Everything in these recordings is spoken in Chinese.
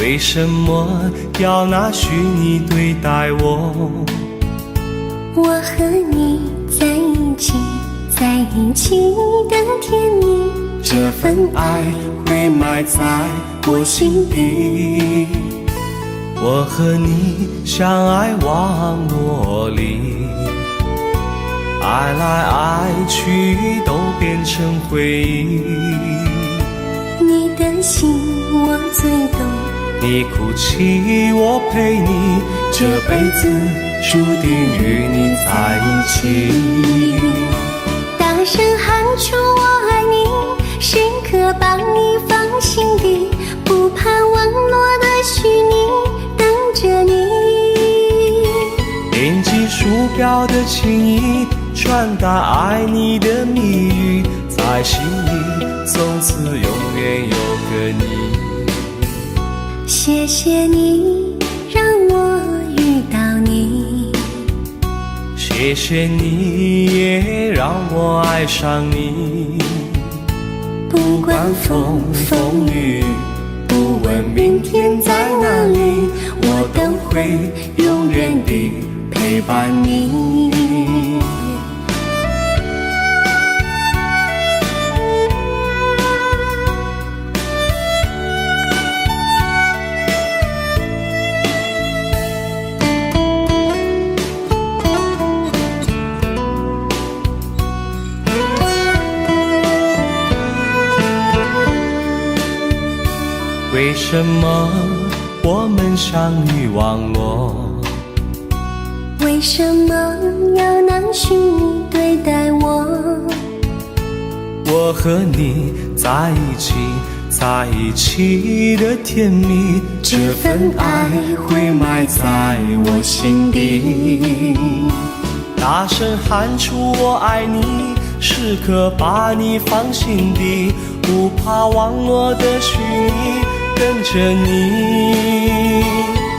为什么要拿虚拟对待我？我和你在一起，在一起的甜蜜，这份爱会埋在我心底。我和你相爱网络里，爱来爱去都变成回忆。你的心我最懂，你哭泣我陪你，这辈子注定与你在一起。大声喊出我爱你，时刻把你放心底，不怕网络的虚拟，等着你。点击鼠标的情意，传达爱你的蜜语，在心里从此永远有个你。谢谢你让我遇到你，谢谢你也让我爱上你。不管风风雨，不问明天在哪里，我都会永远地陪伴你。为什么我们相遇网络？为什么要拿虚拟对待我？我和你在一起，在一起的甜蜜，这份爱会埋在我心底。大声喊出我爱你，时刻把你放心底，不怕网络的虚拟，跟着你。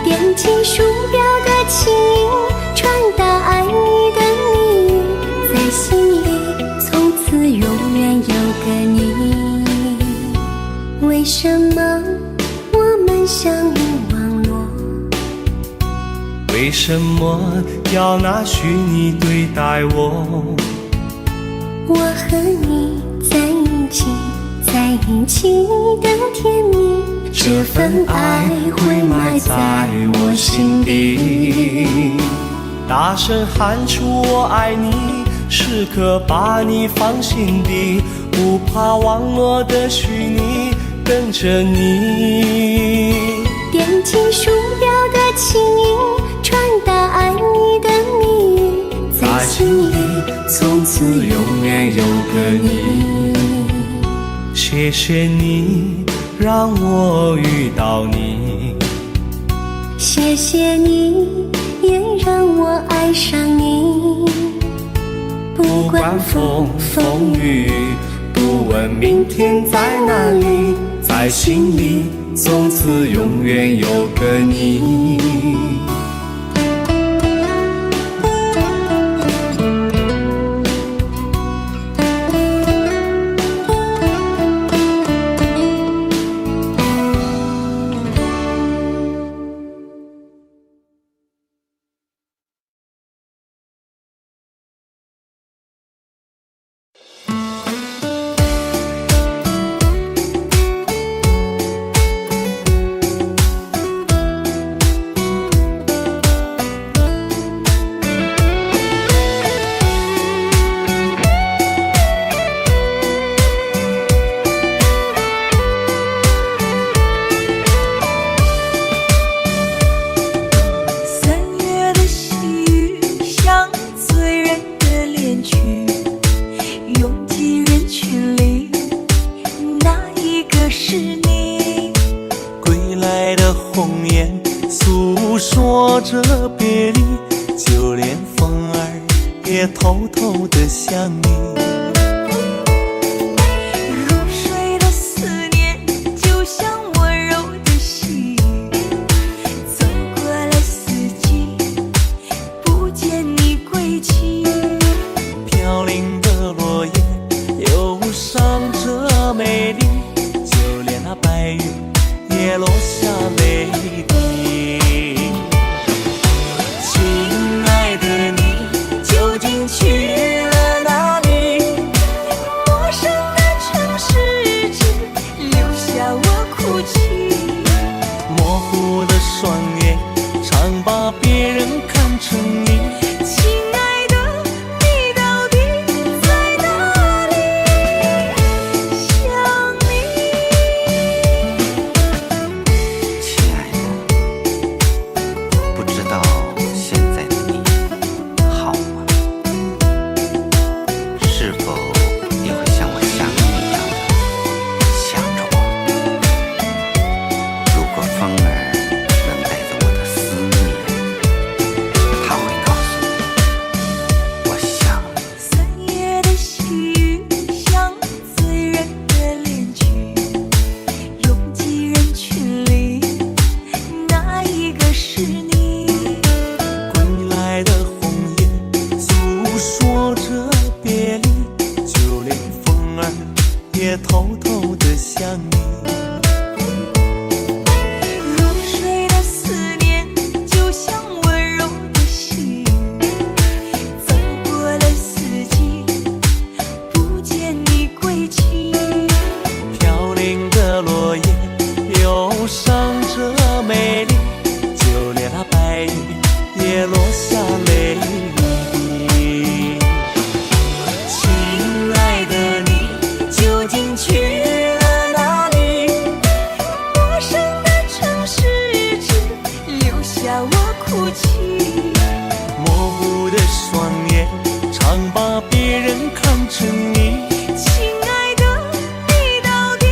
点击鼠标的情音，传达爱你的蜜语，在心里从此永远有个你。为什么我们相遇网络？为什么要拿虚拟对待我？我和你在一起，在一起的甜蜜，这份爱会埋在我心底。大声喊出我爱你，时刻把你放心底，不怕网络的虚拟，跟着你。点击鼠标的情音，传达爱你的蜜语，在心里从此永远有个你。谢谢你让我遇到你，谢谢你也让我爱上你。不管风风雨，不问明天在哪里，在心里从此永远有个你。说着别离，就连风儿也偷偷地想你。入睡的思念就像温柔的细雨，走过了四季，不见你归期。飘零的落叶忧伤着美丽，就连那白云也落下泪。模糊的双眼常把别人看成你。亲爱的，你到底在哪里？想你。亲爱的，不知道现在的你好吗？是否也会像我想你一样的想着我？如果风儿能带走我的思念，它会告诉你，我想你。3月的细雨像醉人的恋曲，拥挤人群里，哪一个是你？归来的红叶诉说着别离，就连风儿也偷偷地想你。入睡的思念就像温柔的细雨，走过了四季，不见你归期。飘零的落叶忧伤着美丽，就连那白云也落下泪滴。亲爱的，你究竟去了哪里？陌生的城市只留下我哭泣。模糊的双眼常把别人看成你。亲爱的，你到底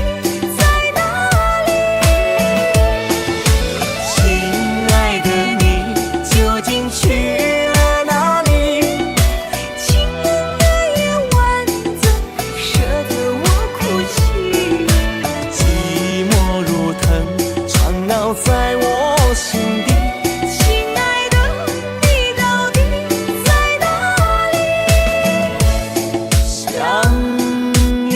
在哪里？亲爱的，你究竟去了哪里？清冷的夜晚，怎舍得我哭泣？寂寞如藤缠绕在我心底。亲爱的，你到底在哪里？想你。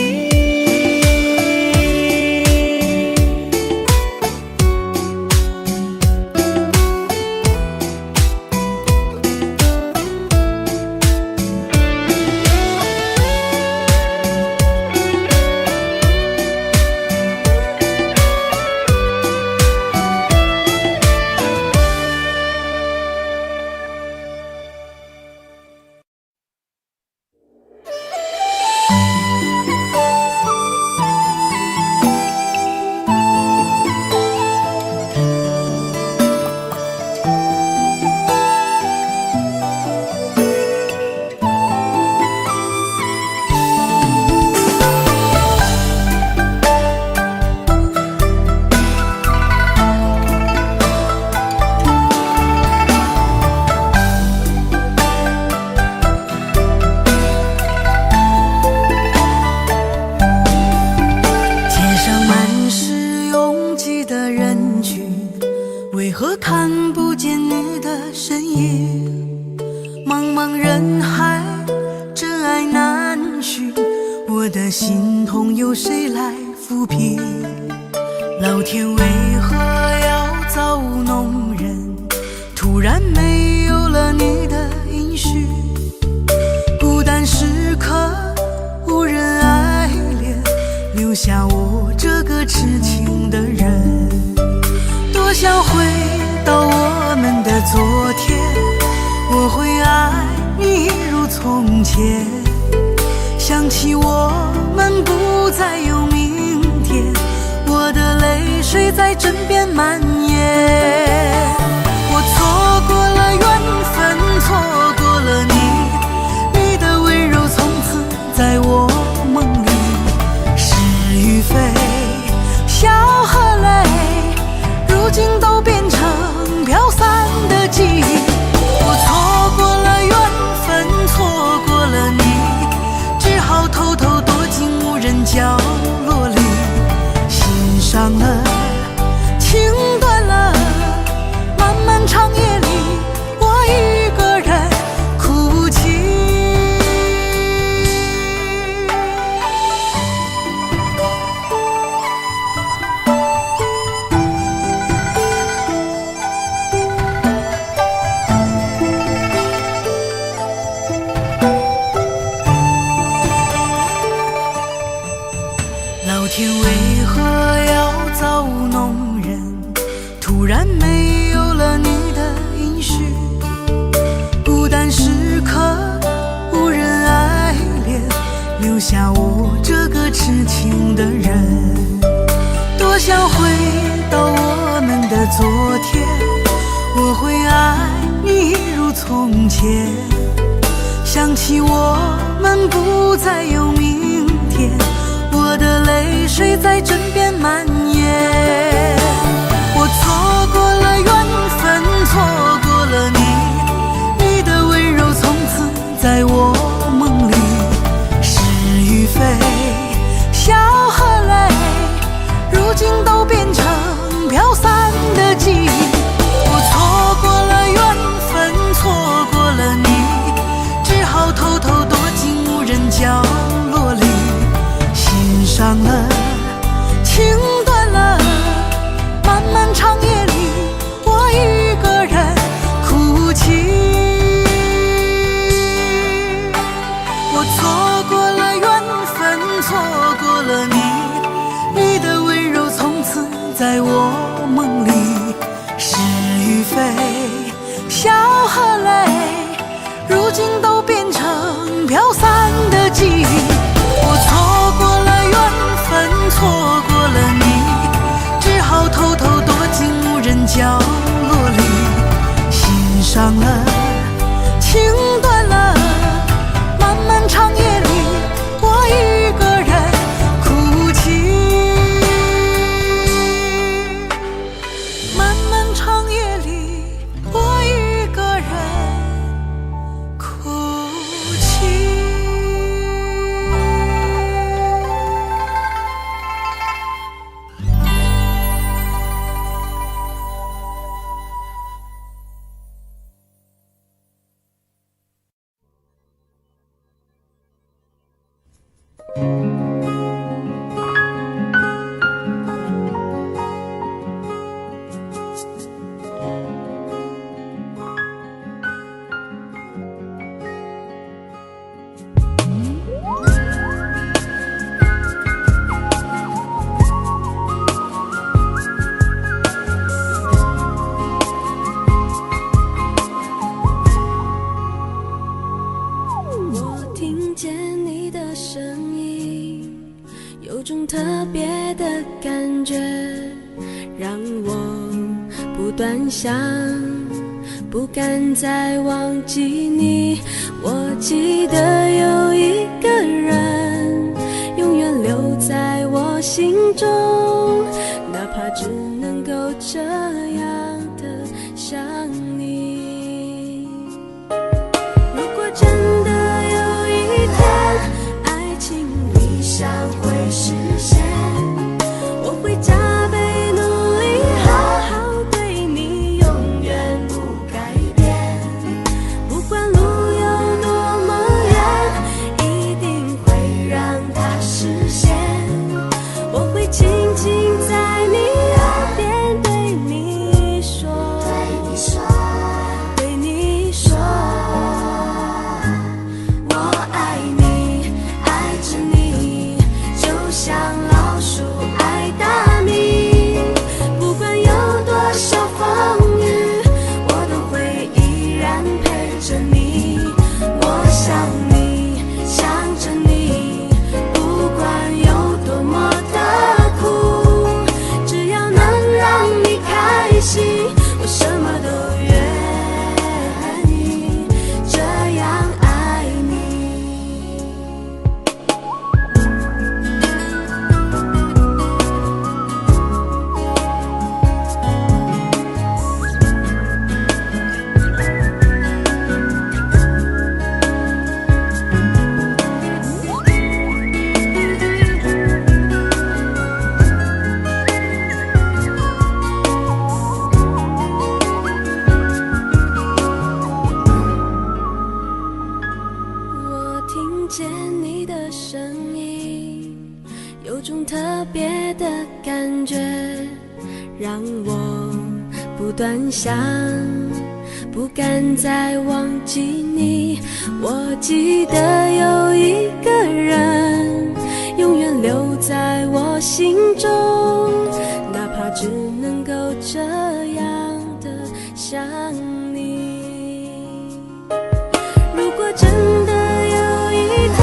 街上满是拥挤的人群，为何看不见你的身影？茫茫人海，真爱难寻，我的心痛由谁来抚平？老天为何要造物弄人？突然没有了你的音讯，孤单时刻无人爱怜，留下我这个痴情的人。多想回到我们的昨天，我会爱你一如从前。想起我们不再有明天，我的泪水在枕边蔓延。我错过了缘分，错过了你，你的温柔从此在我梦里。是与非，笑和泪，如今都变成飘散的记忆。我错过了缘分，错过了你，只好偷偷躲进无人角落里，心伤了，情断了，漫漫长夜里，我一个人哭泣。然没有了你的音讯，孤单时刻无人爱恋，留下我这个痴情的人。多想回到我们的昨天，我会爱你一如从前。想起我们不再有明天，我的泪水在枕边蔓延。我错过了缘分，错过了你，你的温柔从此在我梦里。是与非，笑和泪，如今都变成飘散的记忆。我错过了缘分，错过了你，只好偷偷躲进无人角落里。心伤了，情断了，漫漫长夜里，我一个人哭泣。我错过了缘分，错过了你，你的温柔从此在我梦里。是与非，笑和泪，如今都变成飘散的记忆。我错过了缘分，错过了你，只好偷偷躲进无人角落里。心伤了，情断了，漫漫长夜里，我一个人哭泣。漫漫长夜里，我一个人哭泣。我听见你的声音，有种特别的感觉，让我不断想，不敢再忘记你。我记得有一个人，永远留在我心中，哪怕只能够这样的想你。如果真的有一天，爱情理想会实现，我会加倍努力，好好对你，永远不改变。不管路有多么远，一定会让它实现。我会轻轻在你耳边对你说，对你说，我爱你，爱着你，就像老鼠爱大米。不管有多少风雨，我都会依然陪着你。我想你，想着你，不管有多么的苦，只要能让你开心，我什么都愿意，这样爱你。我听见你的声音，有种特别的感觉，让我不断想，不敢再忘记你。我记得有一个人，永远留在我心中，哪怕只能够这样。想你。如果真的有一天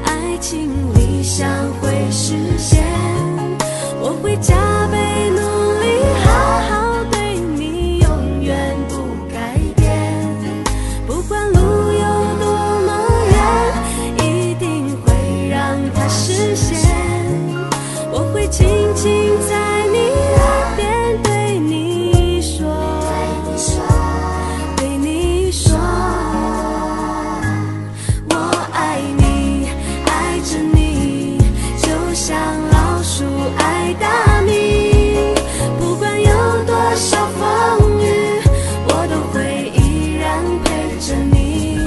爱情理想会实现，我会加倍努力好好对你，永远不改变。不管路有多么远，一定会让它实现。我会轻轻在你耳边对你说，对你说，我爱你，爱着你，就像老鼠爱大米。不管有多少风雨，我都会依然陪着你。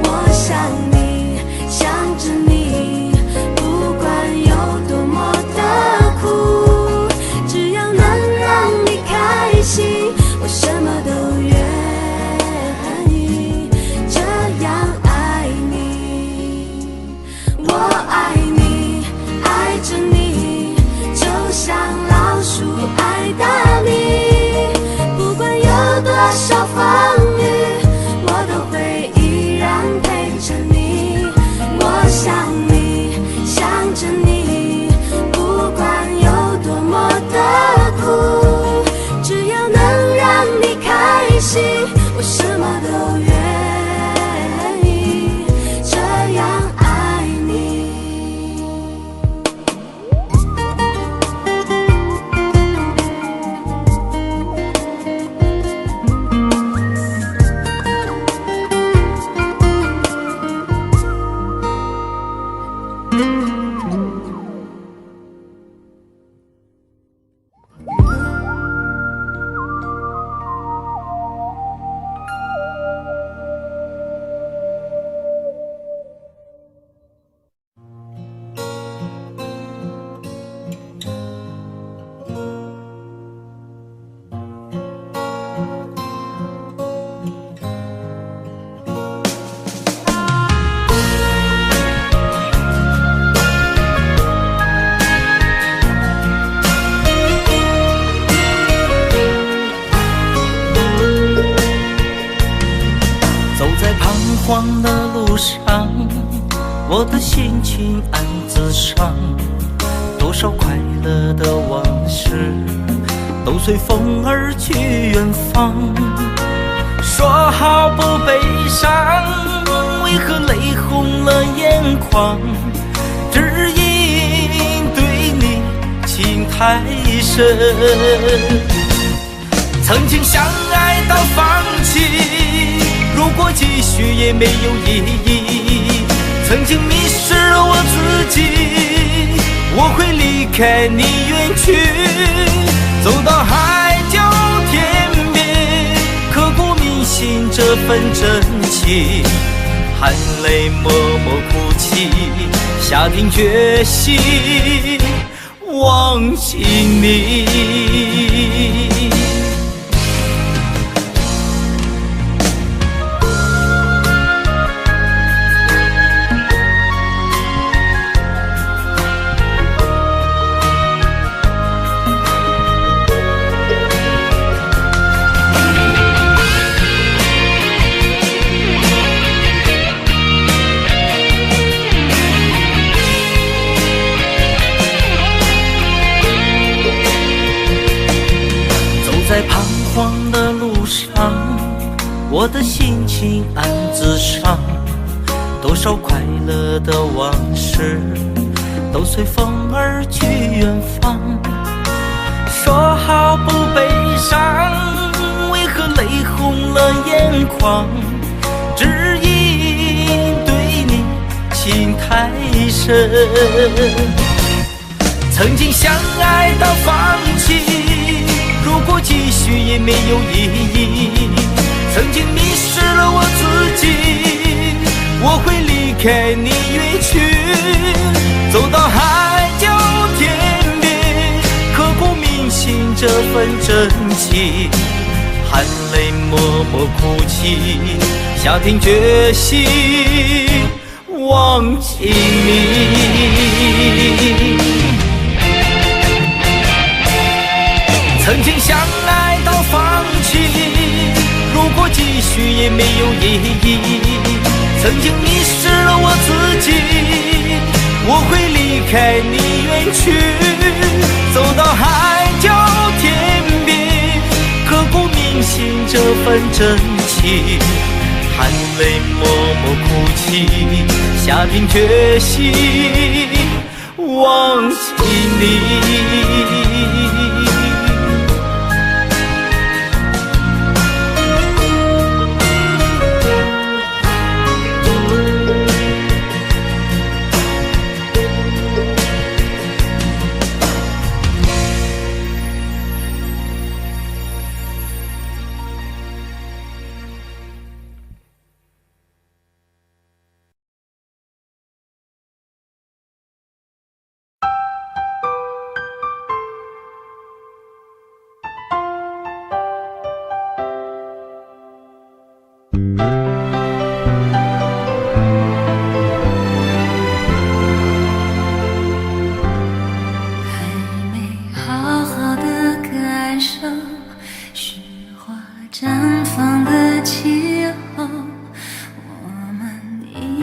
我想你，想着你，不管有多么的苦，只要能让你开心，我什么都愿意，这样爱你。我爱你，爱着你，就像老鼠爱大米。不管有多少风雨，我都会依然陪着你。我想你，想着你，不管有多么的苦，只要能让你开心，我什么都愿意，这样爱你。走在彷徨的路上，我的心情暗自伤。多少快乐的往事，都随风而去远方。说好不悲伤，为何泪红了眼眶？只因对你情太深。曾经相爱到放弃，如果继续也没有意义。曾经迷失了我自己，我会离开你远去，走到海角天边，刻骨铭心这份真情，含泪默默哭泣，下定决心忘记你。在彷徨的路上，我的心情暗自伤。多少快乐的往事，都随风而去远方。说好不悲伤，为何泪红了眼眶？只因对你情太深。曾经相爱到放弃，如果继续也没有意义。曾经迷失了我自己，我会离开你远去，走到海角天边，刻骨铭心这份真情，含泪默默哭泣，下定决心忘记你。曾经相爱到放弃，过继续也没有意义。曾经迷失了我自己，我会离开你远去，走到海角天边，刻骨铭心这份真情，含泪默默哭泣，下定决心忘记你。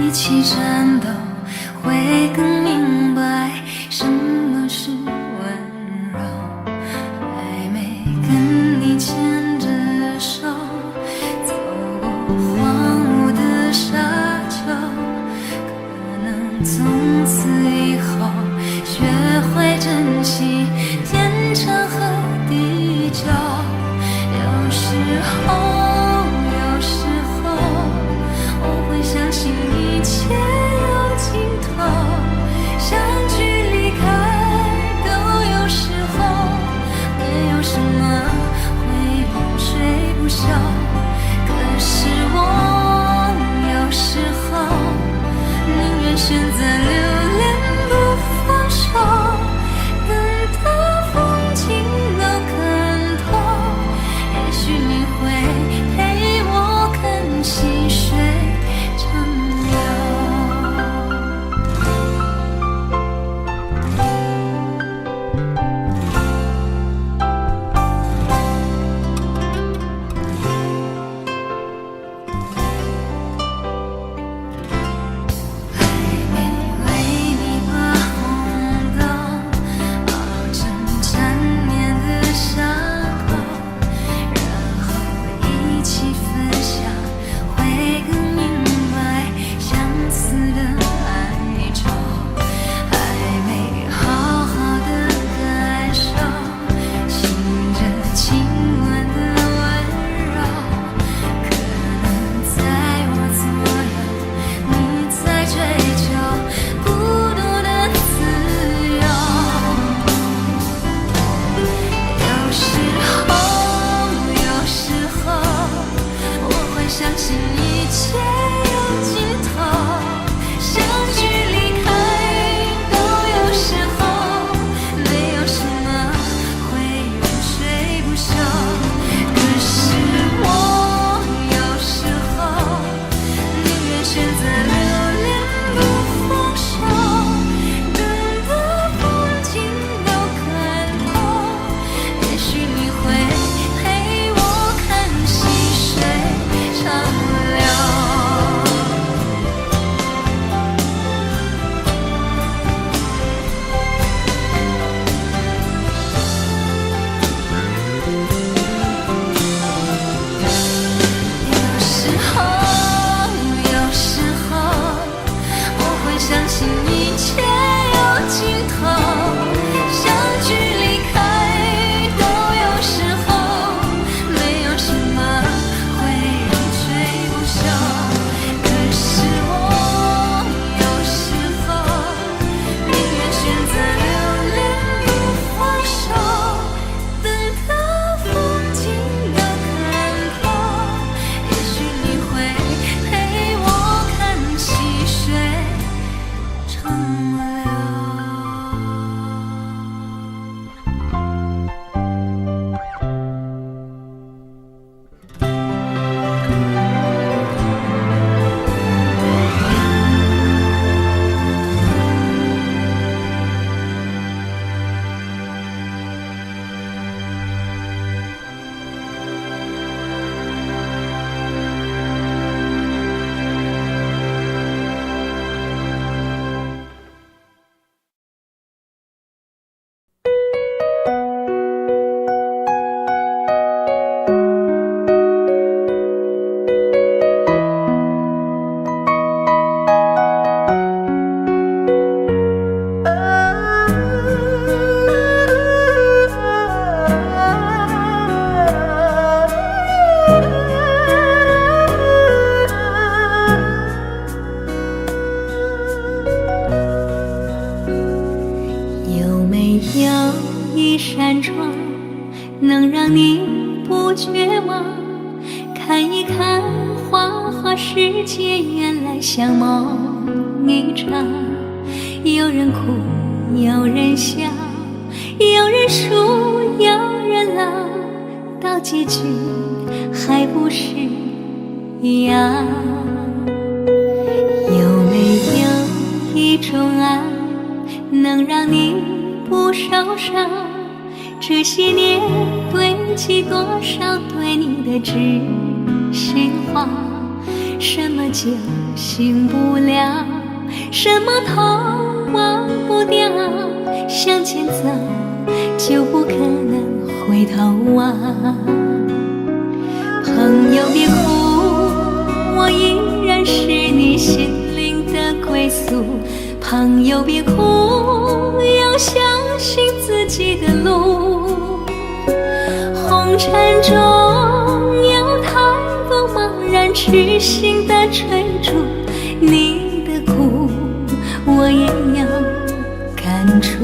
一起战斗，会更明白什么是温柔。还没跟你牵着手，走过荒芜的沙丘，可能从此以后学会珍惜天长和地久。有时候我会相信一切有尽头，相聚离开都有时候，没有什么会永垂不朽。可是我有时候宁愿选择留恋不放手，等到风景都看透，也许你会陪我看细水长流。还没为能让你不绝望。看一看花花世界，原来像梦一场。有人哭，有人笑，有人输，有人老，到结局还不是一样。有没有一种爱，能让你不受伤？这些年堆积多少对你的知心话？什么就醒不了，什么痛忘不掉，向前走就不可能回头望。朋友别哭，我依然是你心灵的归宿。朋友别哭，要相信自己的路。红尘中有太多茫然痴心的追逐，你的苦我也有感触。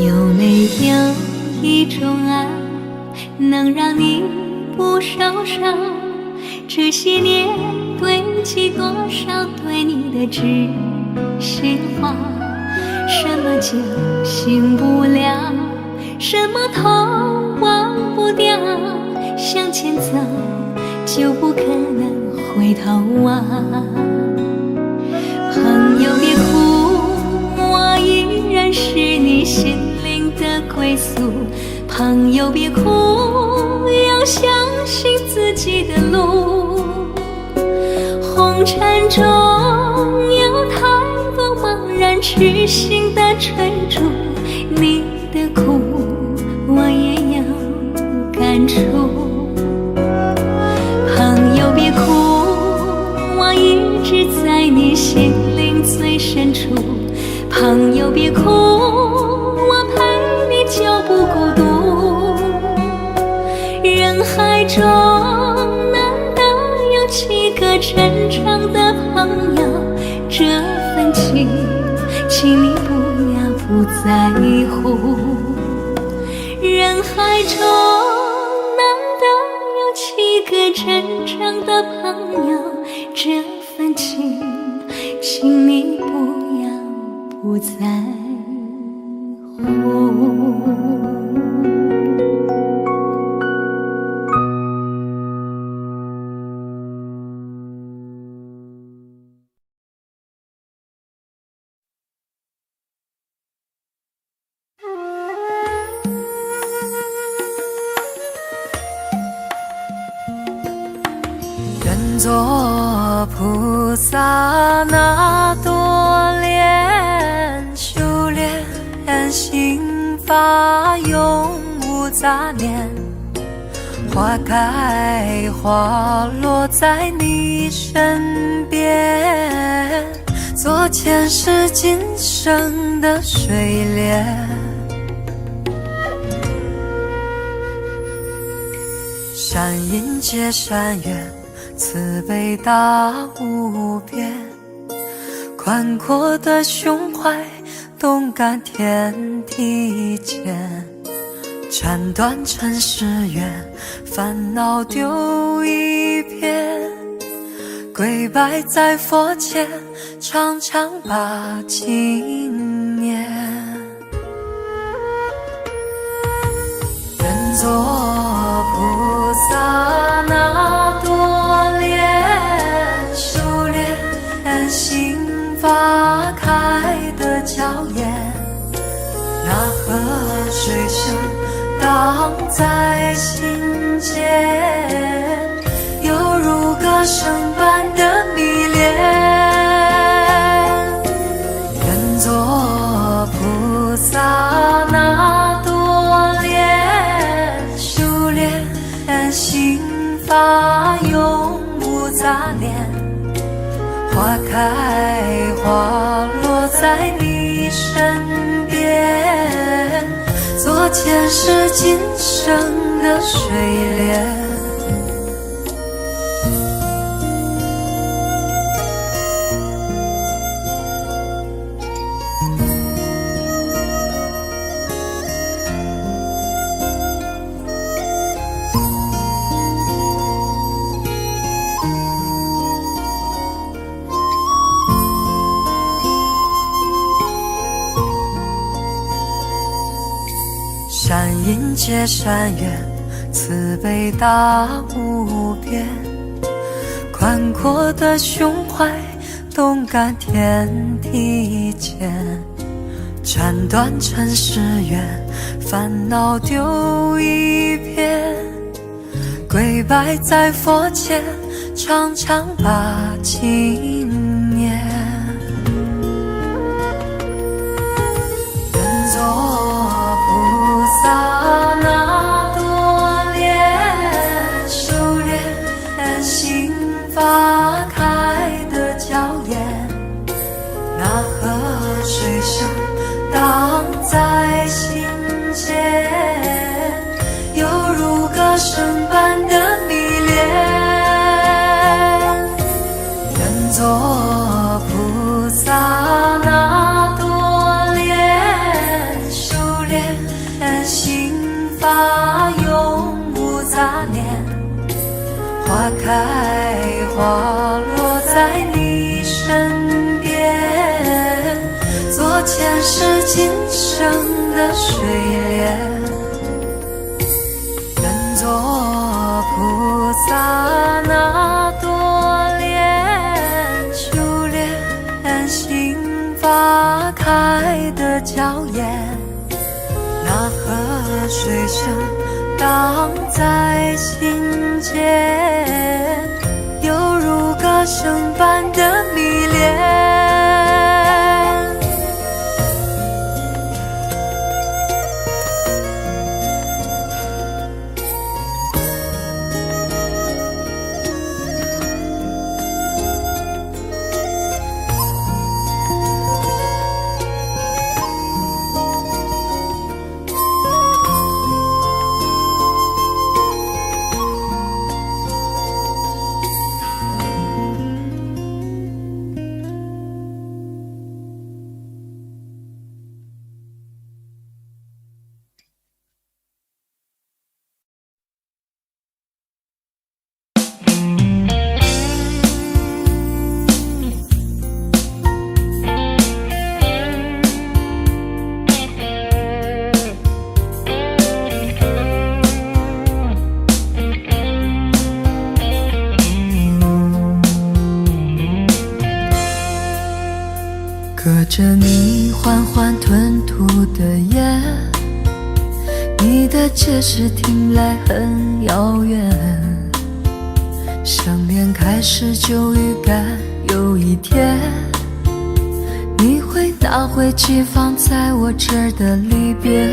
有没有一种爱，能让你不受伤？这些年堆积多少对你的知心话？什么就醒不了，什么痛忘不掉，向前走就不可能回头望。朋友别哭，我依然是你心灵的归宿。朋友别哭，要相信自己的路。红尘中有太多茫然痴心的追逐，你的苦我也有感触。朋友别哭，我一直在你心灵最深处。朋友别哭，我陪你就不孤独。人海中难得有几个真正的朋友，这份情请你不要不在乎。人海中难得有几个真正的朋友，这份情请你不要不在乎。愿做菩萨那多莲，修炼心法永无杂念。花开花落在你身边，做前世今生的水莲。善因结善缘，慈悲大无边，宽阔的胸怀，动感天地间。斩断尘世缘，烦恼丢一片，跪拜在佛前，常常把经念。愿做菩萨那多莲，修炼心法开得娇艳。那河水声荡在心间，犹如歌声般的迷恋。愿做菩萨那多莲，修炼心无杂念，花开花落在你身边，做前世今生的水莲。山阴接山远，慈悲大无边，宽阔的胸怀，动感天地间，斩断尘世缘，烦恼丢一片，跪拜在佛前，常常把经念。人作菩萨那多莲，修炼心法开的娇艳，那河水声荡在心间，犹如歌声般的迷恋。人作菩萨那多莲，修炼心法永无杂念，花开花落在你身边，做前世今生的水莲。人作菩萨那多莲，修炼心法开的娇艳，那河水声荡在心间，犹如歌声般的迷恋。隔着你缓缓吞吐的烟，你的解释听来很遥远，想念开始就预感有一天你会拿回寄放在我这儿的离别。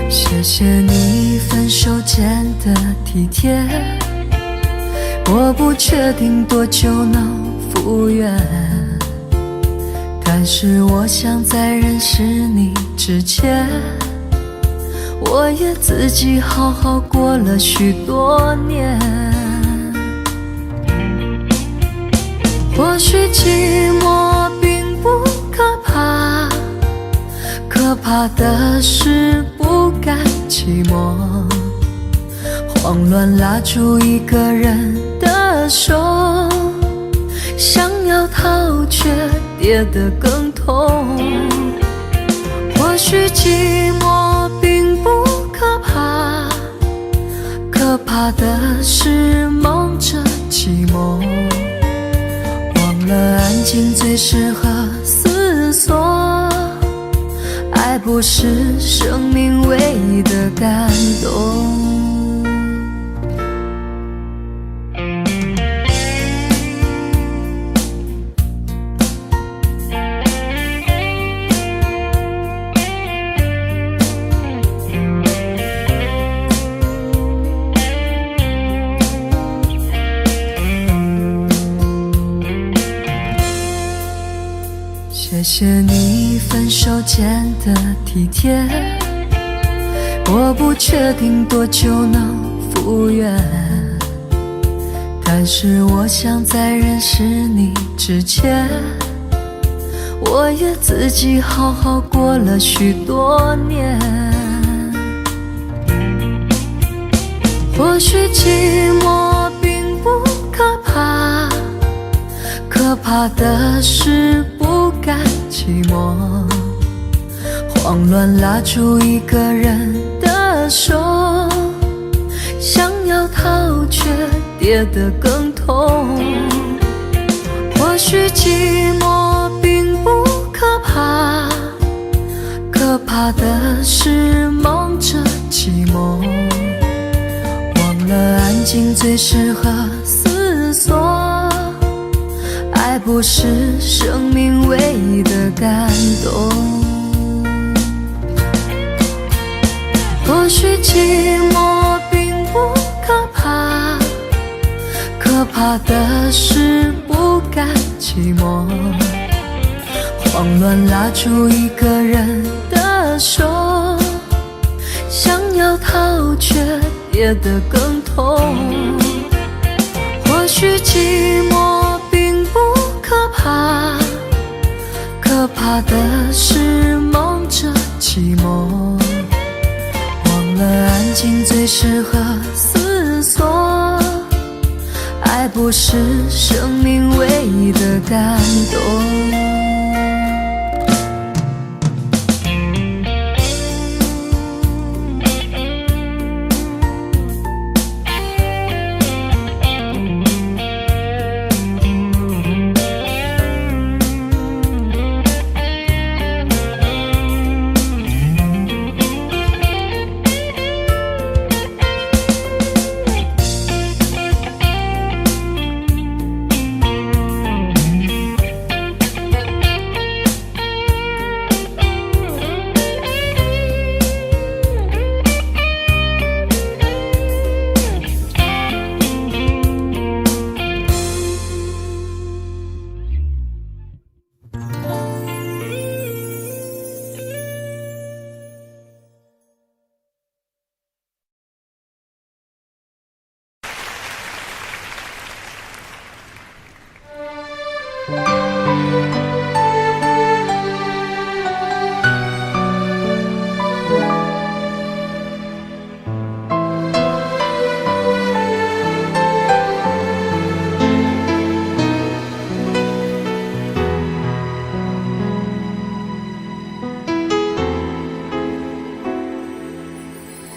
谢谢你分手前的体贴，我不确定多久能复原，但是我想在认识你之前，我也自己好好过了许多年。或许寂寞并不可怕，可怕的是不甘寂寞，慌乱拉住一个人的手，想要逃却跌得更痛。或许寂寞并不可怕，可怕的是忙着寂寞，忘了安静最适合思索，爱不是生命唯一的感动。谢你分手前的体贴，我不确定多久能复原，但是我想在认识你之前，我也自己好好过了许多年。或许寂寞并不可怕，可怕的是不甘寂寞，慌乱拉住一个人的手，想要逃却跌得更痛。或许寂寞并不可怕，可怕的是忙着寂寞，忘了安静最适合思索，爱不是生命唯一的感动。或许寂寞并不可怕，可怕的是不甘寂寞，慌乱拉住一个人的手，想要逃却跌得更痛。或许寂寞并不可怕，可怕的是忙着寂寞，忘了安静最适合思索，爱不是生命唯一的感动。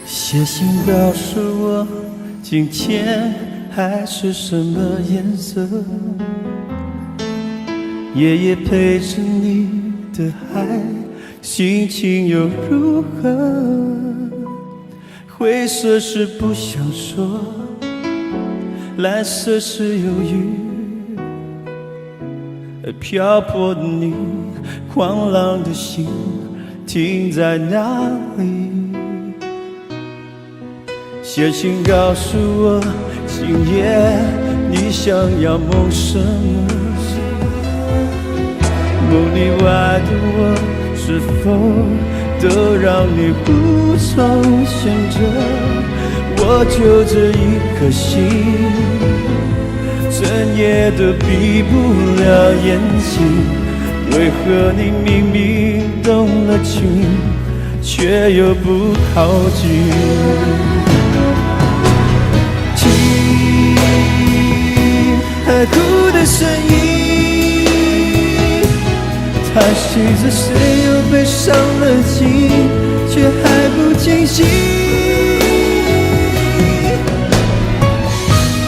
写信告诉我今天海是什么颜色，夜夜陪着你的海心情又如何？灰色是不想说，蓝色是犹豫，而漂泊的你，狂浪的心停在哪里？写信告诉我今夜你想要梦什么，梦里外的我是否都让你无从选择？我就这一颗心，整夜都闭不了眼睛，为何你明明动了情，却又不靠近？海哭的声音，它随着谁又被伤了心，却还不清醒。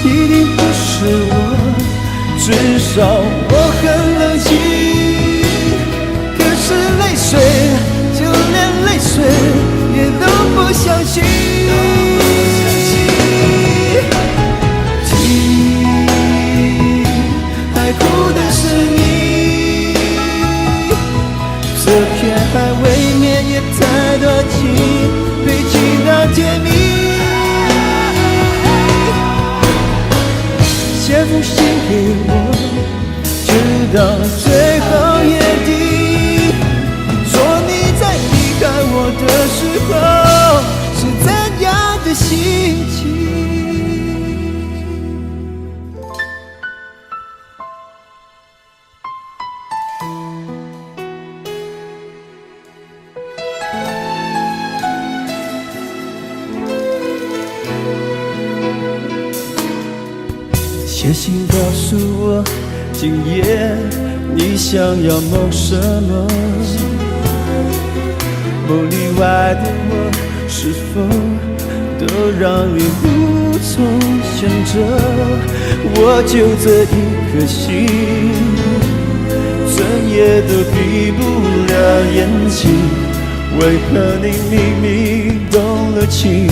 一定不是我，至少我很冷静。可是泪水，就连泪水也都不相信。海哭的声音，这片海未免也太多情，堆积到甜蜜。写封信给我，直到最后约定。写信告诉我，今夜你想要梦什么？梦里外的我，是否都让你无从想着？我就这一颗心，整夜都闭不了眼睛。为何你明明动了情，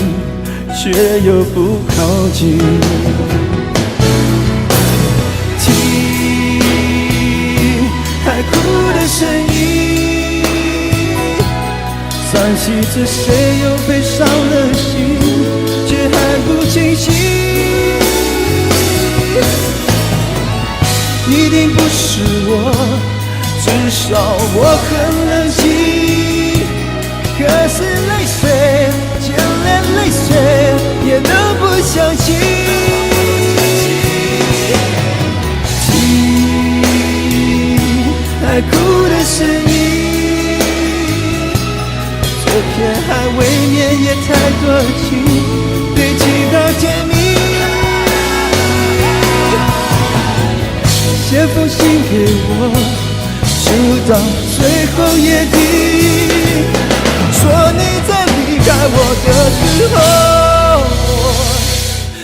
却又不靠近？听海哭的声音，叹息着谁又悲伤了心，却还不清醒。一定不是我，至少我很冷静。可是泪水见了泪水也能不相信。听海哭的声音，这片海未免也太多情，堆积到天明。写封信给我，直到最后夜底。说你在离开我的时候，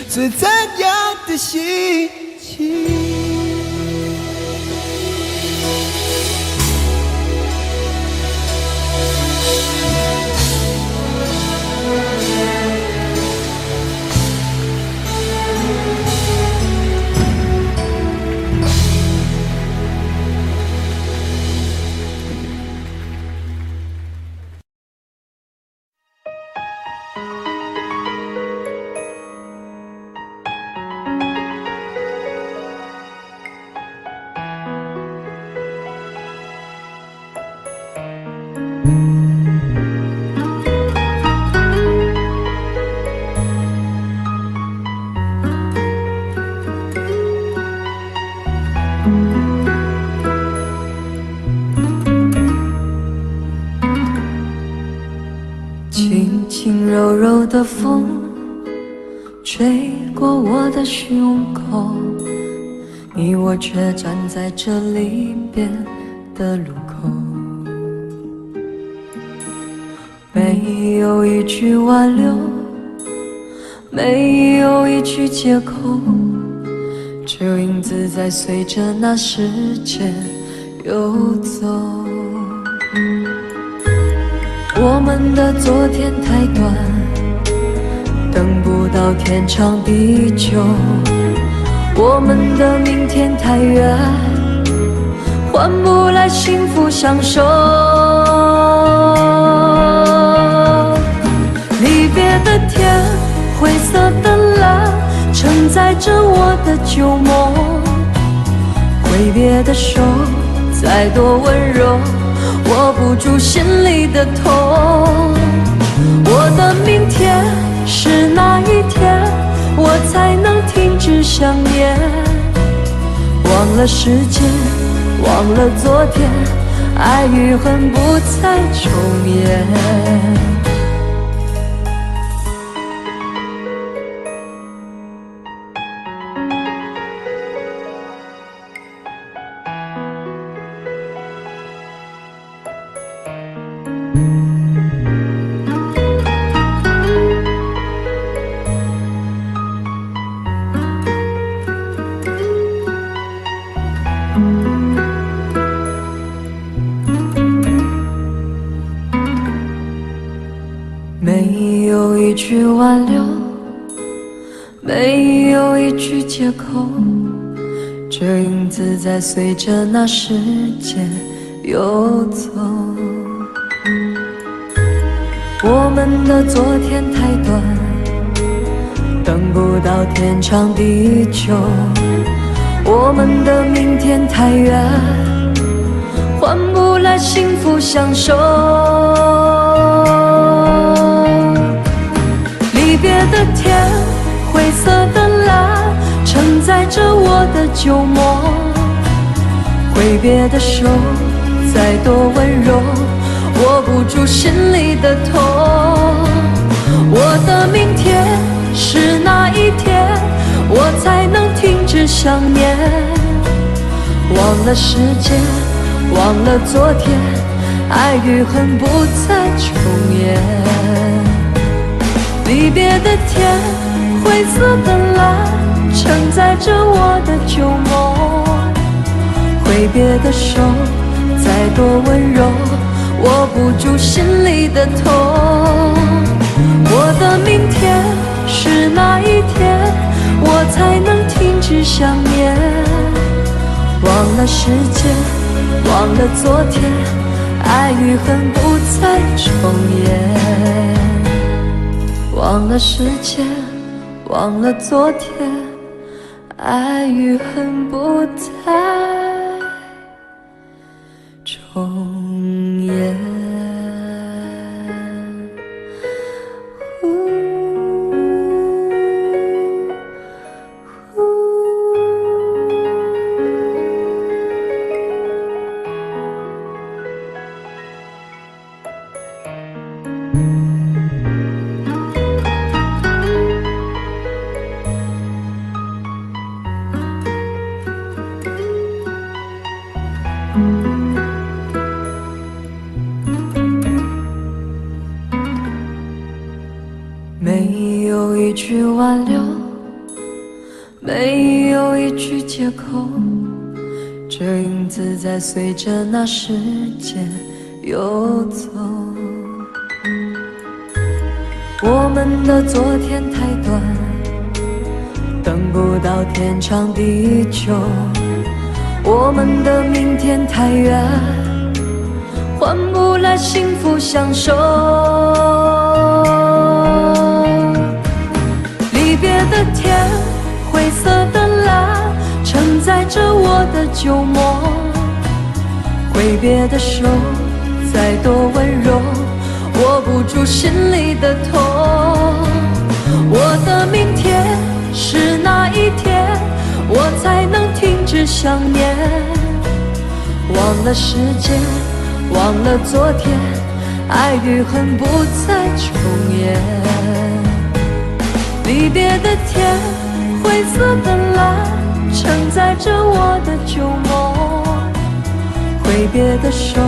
是怎样的心情？轻轻柔柔的风吹过我的胸口，你我却站在这离别的路口，没有一句挽留，没有一句借口，只有影子在随着那时间游走。我们的昨天太短，等不到天长地久，我们的明天太远，换不来幸福相守。离别的天，灰色的蓝，承载着我的旧梦。挥别的手，再多温柔，握不住心里的痛。我的明天是哪一天，我才能停止想念？忘了时间，忘了昨天，爱与恨不再重演。没有一句挽留，没有一句借口，这影子在随着那时间游走。我们的昨天太短，等不到天长地久，我们的明天太远，换不来幸福相守。离别的天，灰色的蓝，承载着我的旧梦。挥别的手，再多温柔，握不住心里的痛。我的明天是哪一天，我才能停止想念。忘了时间，忘了昨天，爱与恨不再重演。离别的天，灰色的蓝，承载着我的旧梦。挥别的手，再多温柔，握不住心里的痛。我的明天是哪一天，我才能停止想念？忘了时间，忘了昨天，爱与恨不再重演。忘了时间，忘了昨天，爱与恨不再重演。没有一句挽留，没有一句借口，这影子在随着那时间游走。我们的昨天太短，等不到天长地久。我们的明天太远，换不来幸福相守。离别的天，灰色的蓝，承载着我的旧梦。挥别的手，再多温柔，握不住心里的痛。我的明天是哪一天，我才能停止想念？忘了时间，忘了昨天，爱与恨不再重演。离别的天，灰色的蓝，承载着我的旧梦。挥别的手，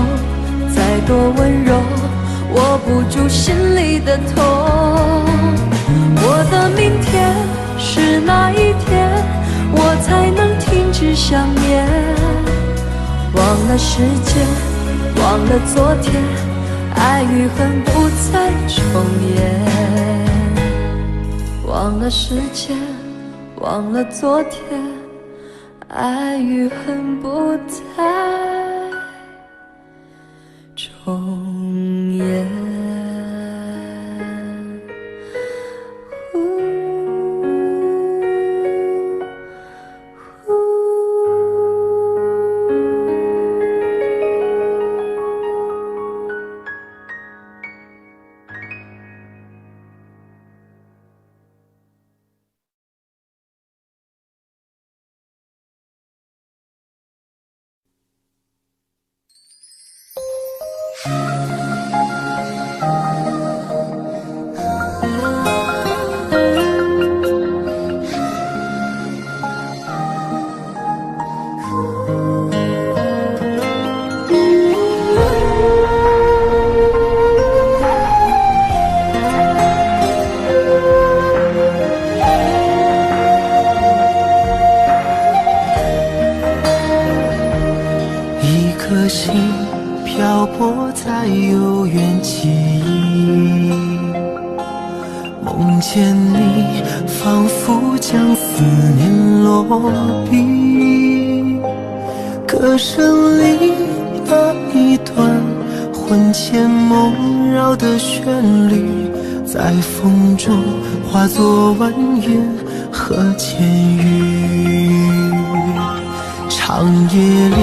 再多温柔，握不住心里的痛。我的明天是哪一天，我才能停止想念？忘了时间，忘了昨天，爱与恨不再重演。忘了时间，忘了昨天，爱与恨不再重演。一颗心漂泊在悠远记忆，梦见你，仿佛将思念落笔。歌声里那一段魂牵梦绕的旋律，在风中化作蜿蜒和千语。长夜里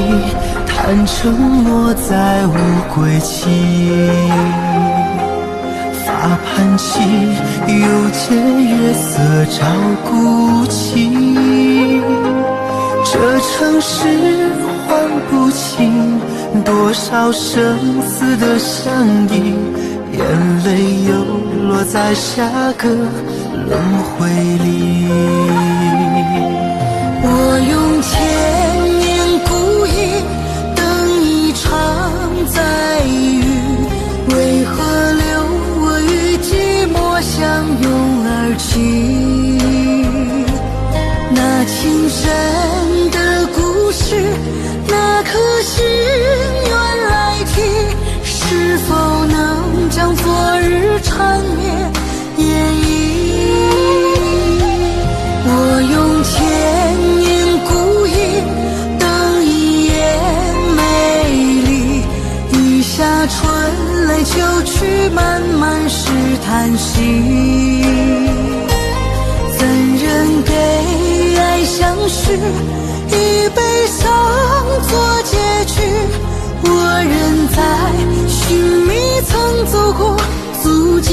谈承诺，再无归期。发盘起，又见月色照孤寂。这城市唤不清多少生死的相依，眼泪又落在下个轮回里。慢慢是叹息。怎人给爱相许，以悲伤做结局？我仍在寻觅曾走过足迹。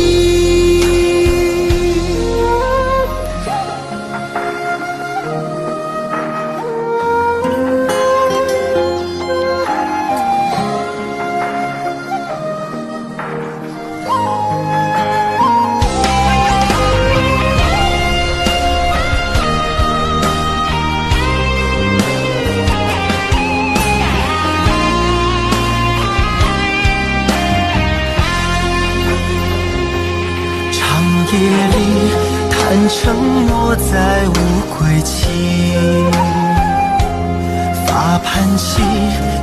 夜里谈承诺在无归期，发盘起，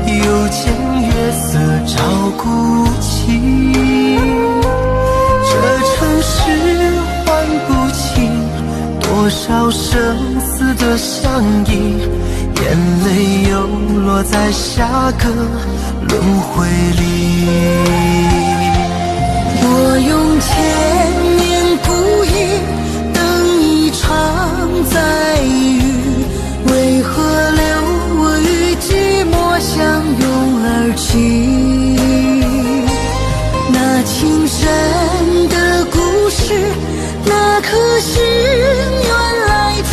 又见月色照孤寂。这城市唤不清多少生死的相依，眼泪又落在下个轮回里。我用千年故意等一场再遇，为何留我与寂寞相拥而泣？那情深的故事，那颗心愿来替，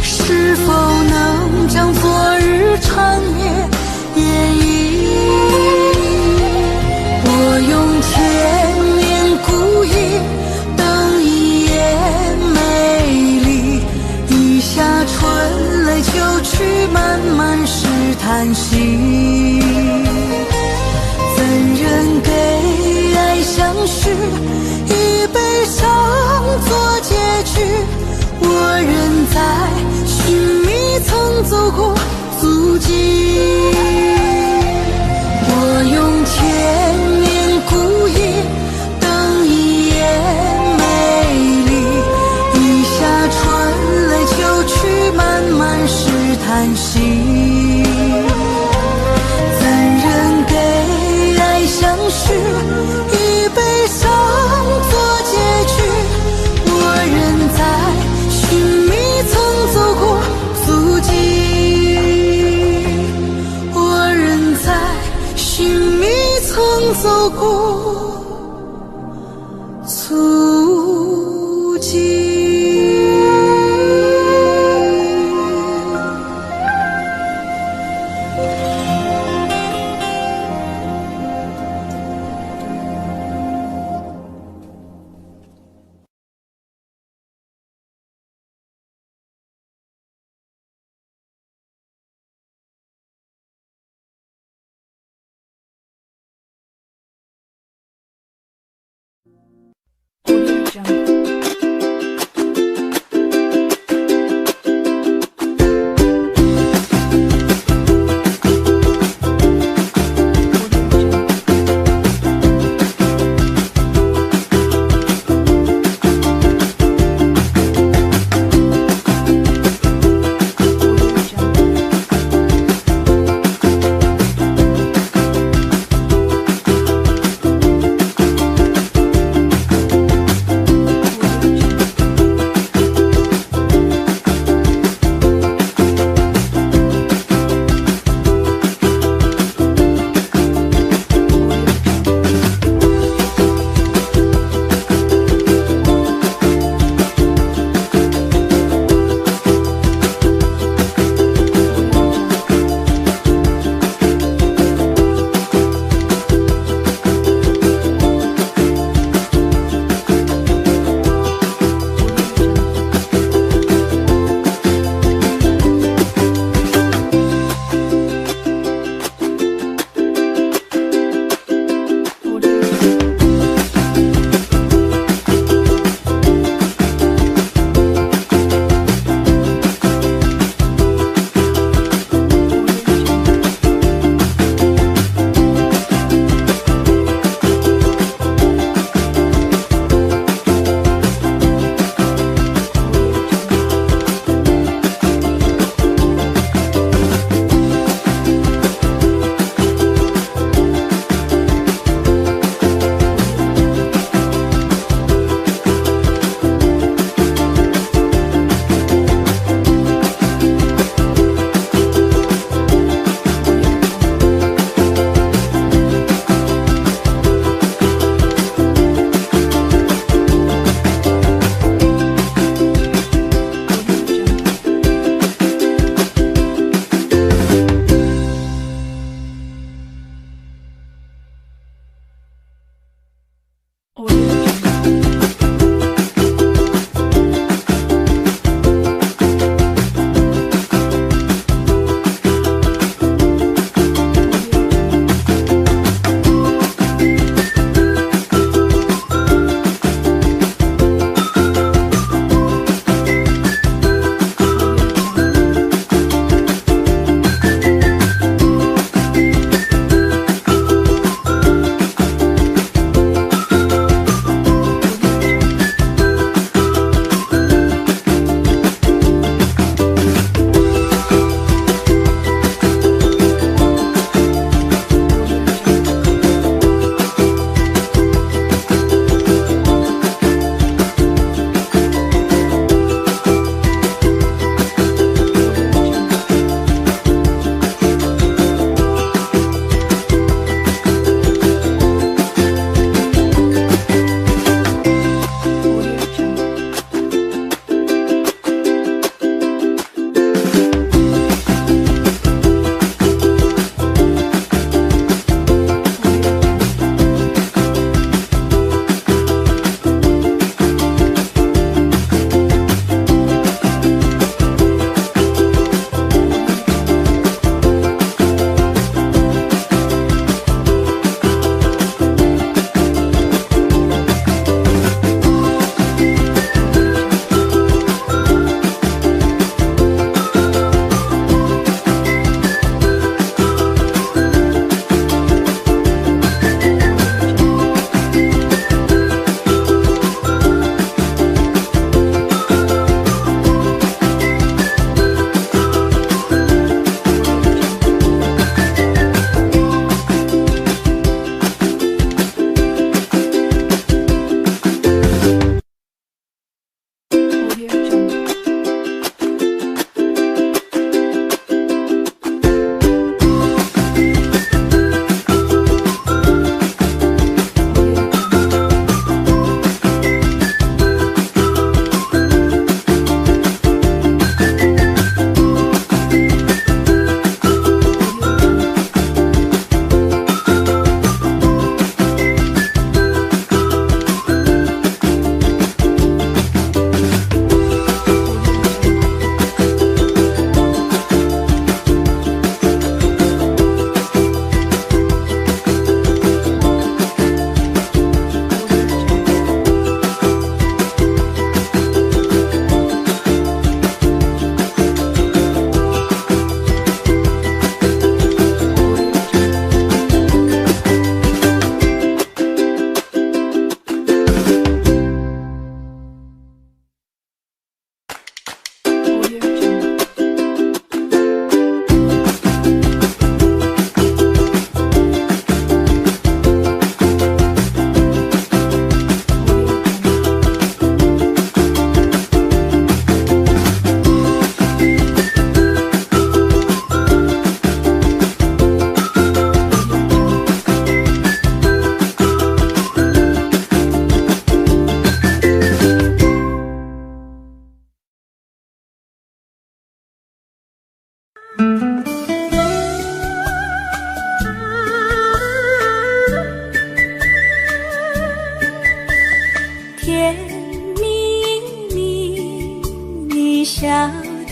是否能将昨日长夜演绎？我用千年故意等一夜美丽，一下春泪就去，慢慢是叹息。怎人给爱相许，以悲伤做结局？我仍在寻觅曾走过足迹。我用千年故意等一夜美丽，一下春泪就去，慢慢是叹息。怎人给爱相许，以悲伤做结局？我仍在寻觅曾走过足迹，我仍在寻觅曾走过足迹。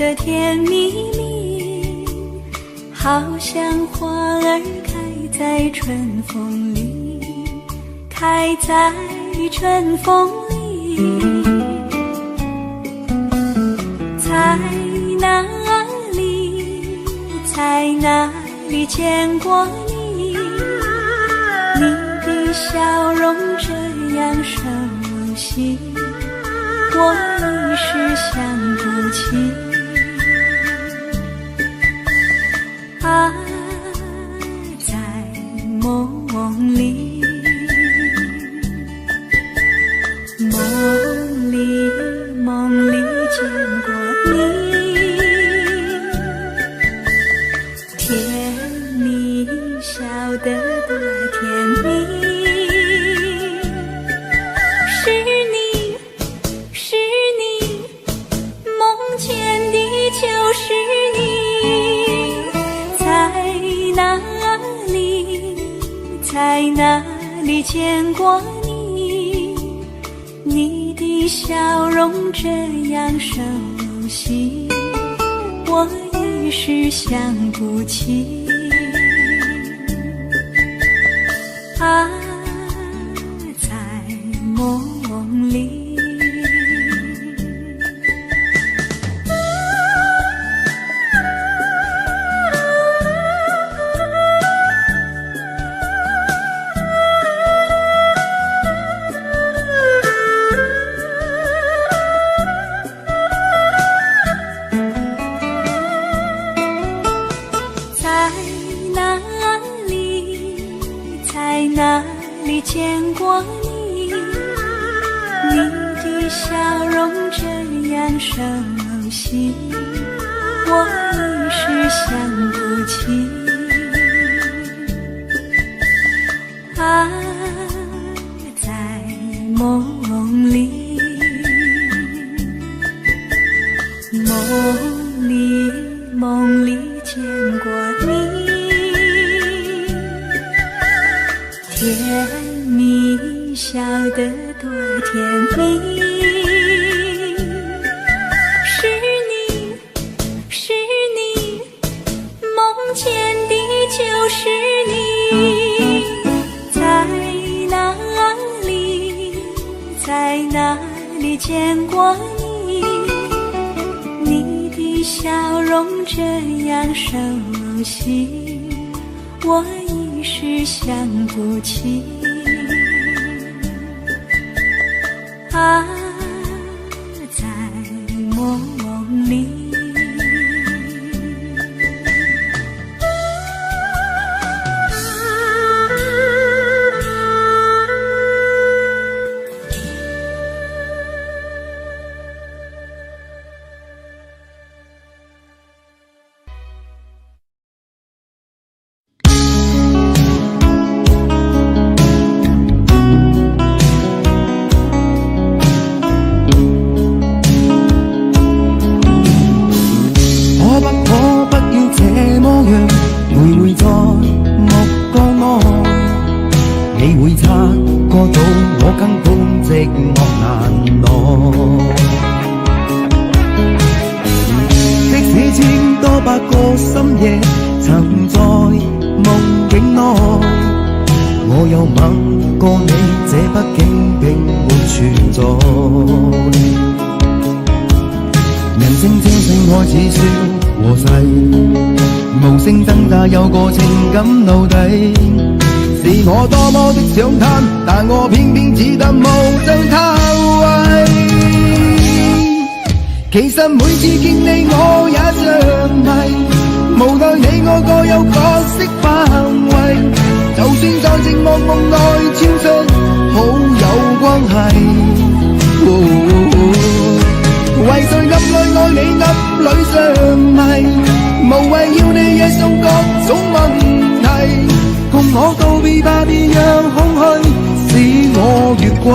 的甜蜜蜜，好像花儿开在春风里，开在春风里。在哪里，在哪里见过你？你的笑容这样熟悉，我一时想不起。啊，在梦里，梦里见过你，甜蜜笑得多甜蜜。是你，梦见的就是你。在哪里，在哪里见过你？你的笑容这样熟悉，我一时想不起。啊，在梦里。在哪里见过你？你的笑容这样熟悉，我一时想不起。啊，在梦里，梦里见过你。甜蜜笑得多甜蜜。是你，梦见的就是你。在哪里，在哪里见过你？你的笑容这样熟悉，我一时想不起。啊，在梦里。有個情感奴隸，是我多麼的想貪，但我偏偏只得無盡偷慰。其實每次見你我也着迷，無奈你我各有角色範圍，就算在寂寞夢內超出好友關係。為誰暗裏愛你暗裏着迷，無謂要你惹上各種問題，共我告別吧，別讓空虛使我越軌。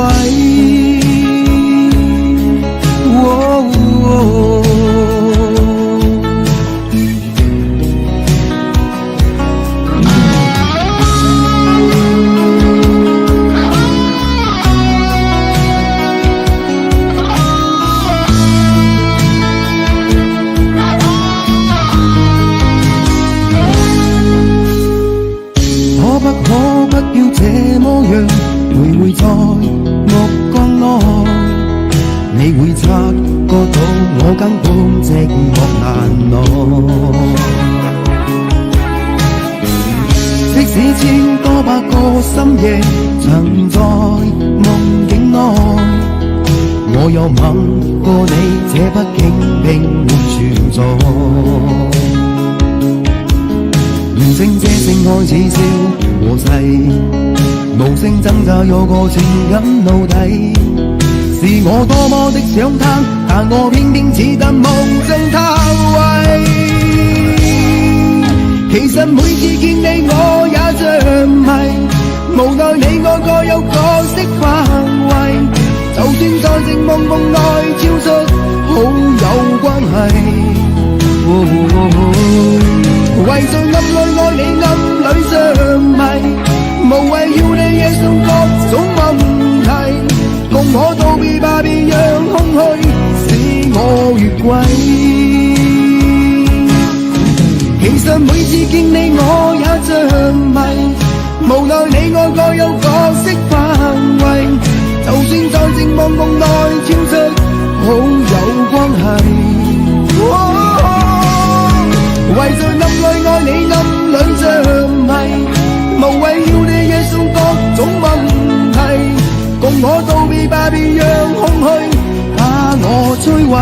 要這麼樣徘徊在目光內，你會察覺到我根本寂寞難耐。即使千多百個深夜曾在夢境內，我有吻過你，這畢竟並沒存在。完成這性愛似笑和誓，無聲掙扎有個情感奴隸，是我多麼的想他，但我偏偏似但夢中他為。其實每次見你我也像迷，無奈你我各有各色範圍，就算在情夢夢內超出好友關係。為在暗裏愛你暗裏相迷，無謂要你惹上各種問題，共我道別吧，別讓空虛使我越軌。其實每次見你我也像迷，無奈你我各有各色範圍，就算在情夢夢內超出好友關係。為在暗裏愛你暗裏像迷，無謂要你惹上各種問題，共我道別吧，別讓空虛把我摧毀。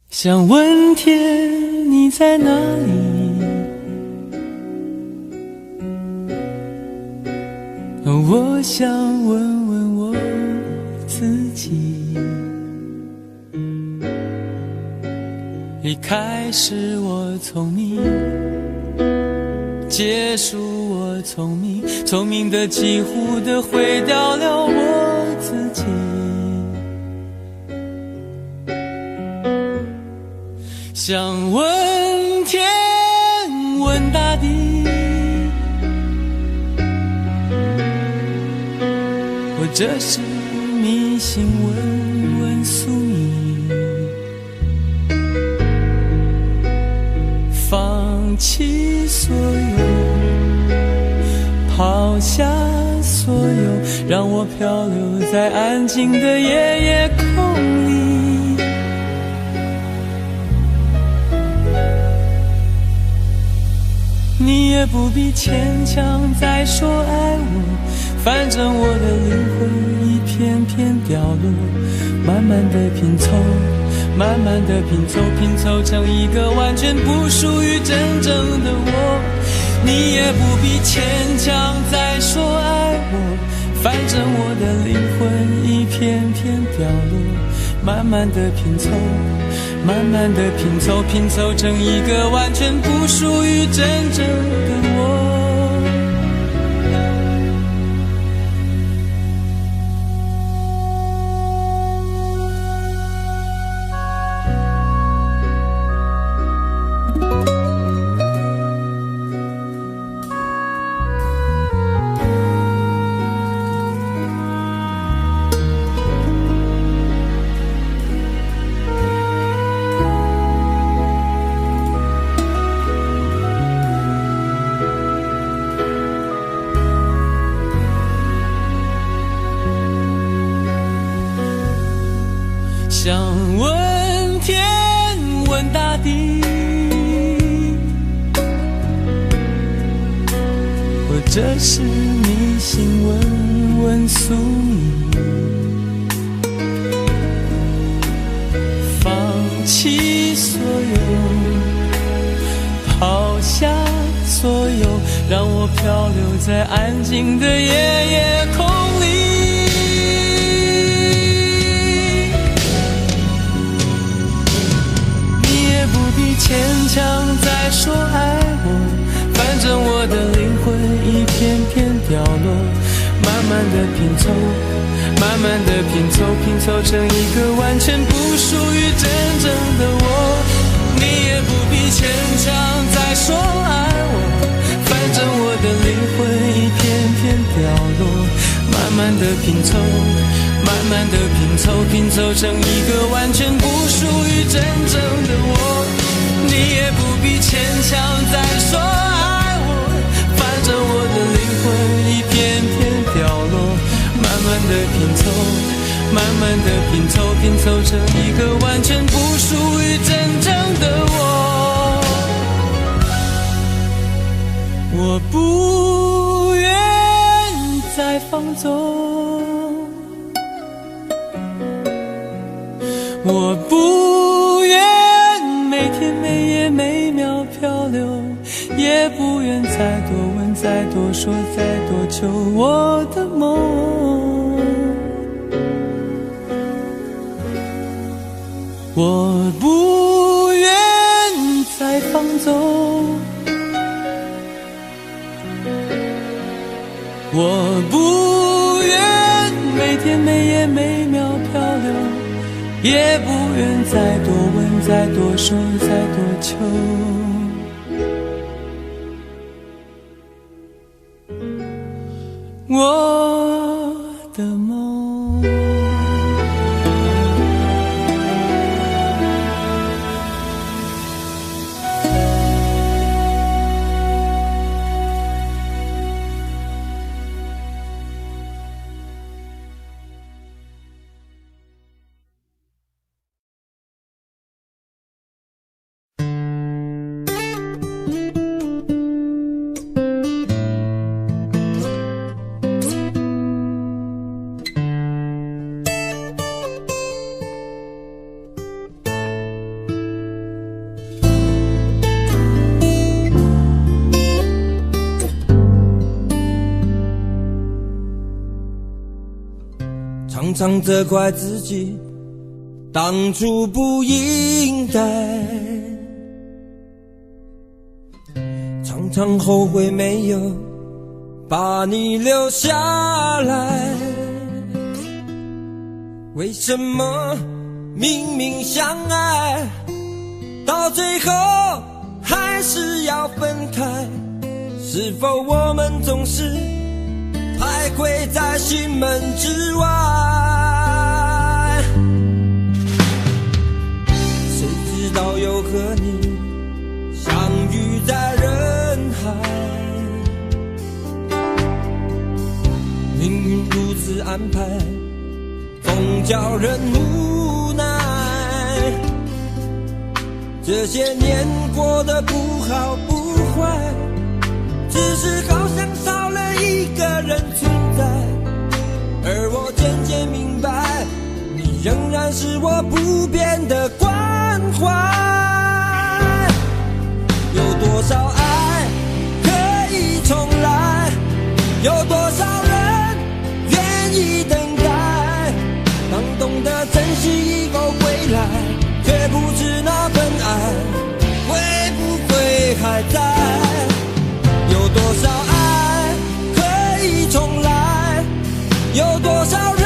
想问天你在哪里，我想问问我自己，一开始我聪明，结束我聪明，聪明的几乎的毁掉了我自己。想问天问大地，或者是迷信问问宿命，放弃所有，抛下所有，让我漂流在安静的夜夜空里。你也不必牵强再说爱我，反正我的灵魂一片片掉落，慢慢的拼凑，慢慢的拼凑，拼凑成一个完全不属于真正的我。你也不必牵强再说爱我，反正我的灵魂一片片掉落，慢慢的拼凑，慢慢的拼凑，拼凑成一个完全不属于真正的我。想问天问大地，或者是迷信问问宿命，放弃所有，抛下所有，让我漂流在安静的夜夜空里。牵强再说爱我，反反正我的灵魂一片片掉落，慢慢的拼凑，慢慢的拼凑，拼凑成一个完全不属于真正的我。你也不必牵强再说爱我，反正我的灵魂一片片掉落，慢慢的拼凑，慢慢的拼凑，拼凑成一个完全不属于真正的我。你也不必牵强再说爱我，反正我的灵魂一片片掉落，慢慢的拼凑，慢慢的拼凑，拼凑成一个完全不属于真正的我。我不愿再放纵，我不愿每天每夜每秒漂流，也不愿再多问再多说再多求我的梦。我不愿再放纵，我不愿每天每夜每秒漂流，也不愿再多问再多说再多求我的梦。常常责怪自己当初不应该，常常后悔没有把你留下来。为什么明明相爱，到最后还是要分开？是否我们总是徘徊在心门之外？谁知道又和你相遇在人海，命运如此安排，总叫人无奈。这些年过得不好不坏，只是好像少了一个人存在，而我渐渐明白，你仍然是我不变的关怀。有多少爱可以重来，有多少人愿意等待，当懂得珍惜以后归来，却不知那份爱会不会还在。有多少爱可以重来，有多少人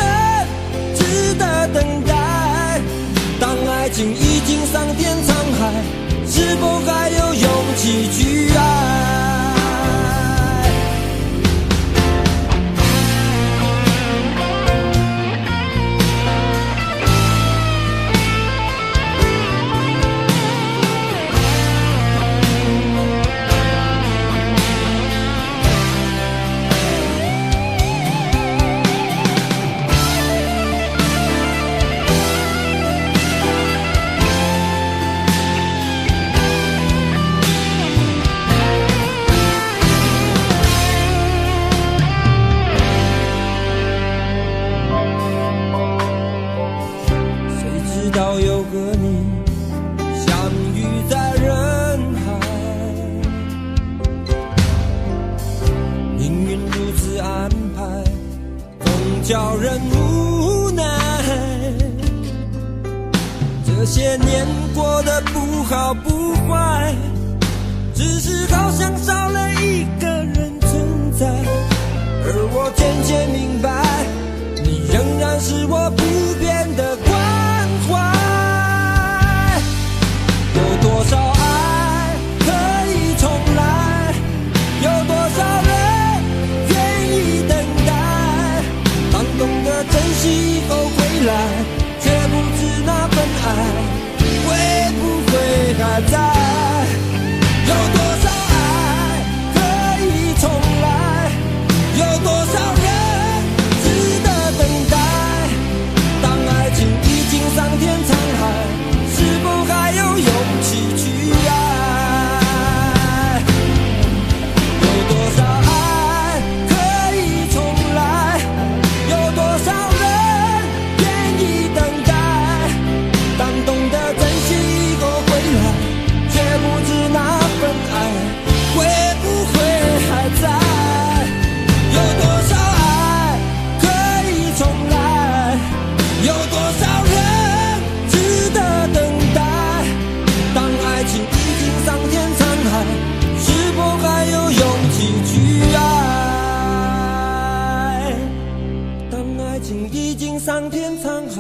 值得等待，当爱情已经桑田沧海，是否还有勇气去爱？又和你相遇在人海，命运如此安排，总叫人无奈。这些年过得不好不坏，只是好像少了一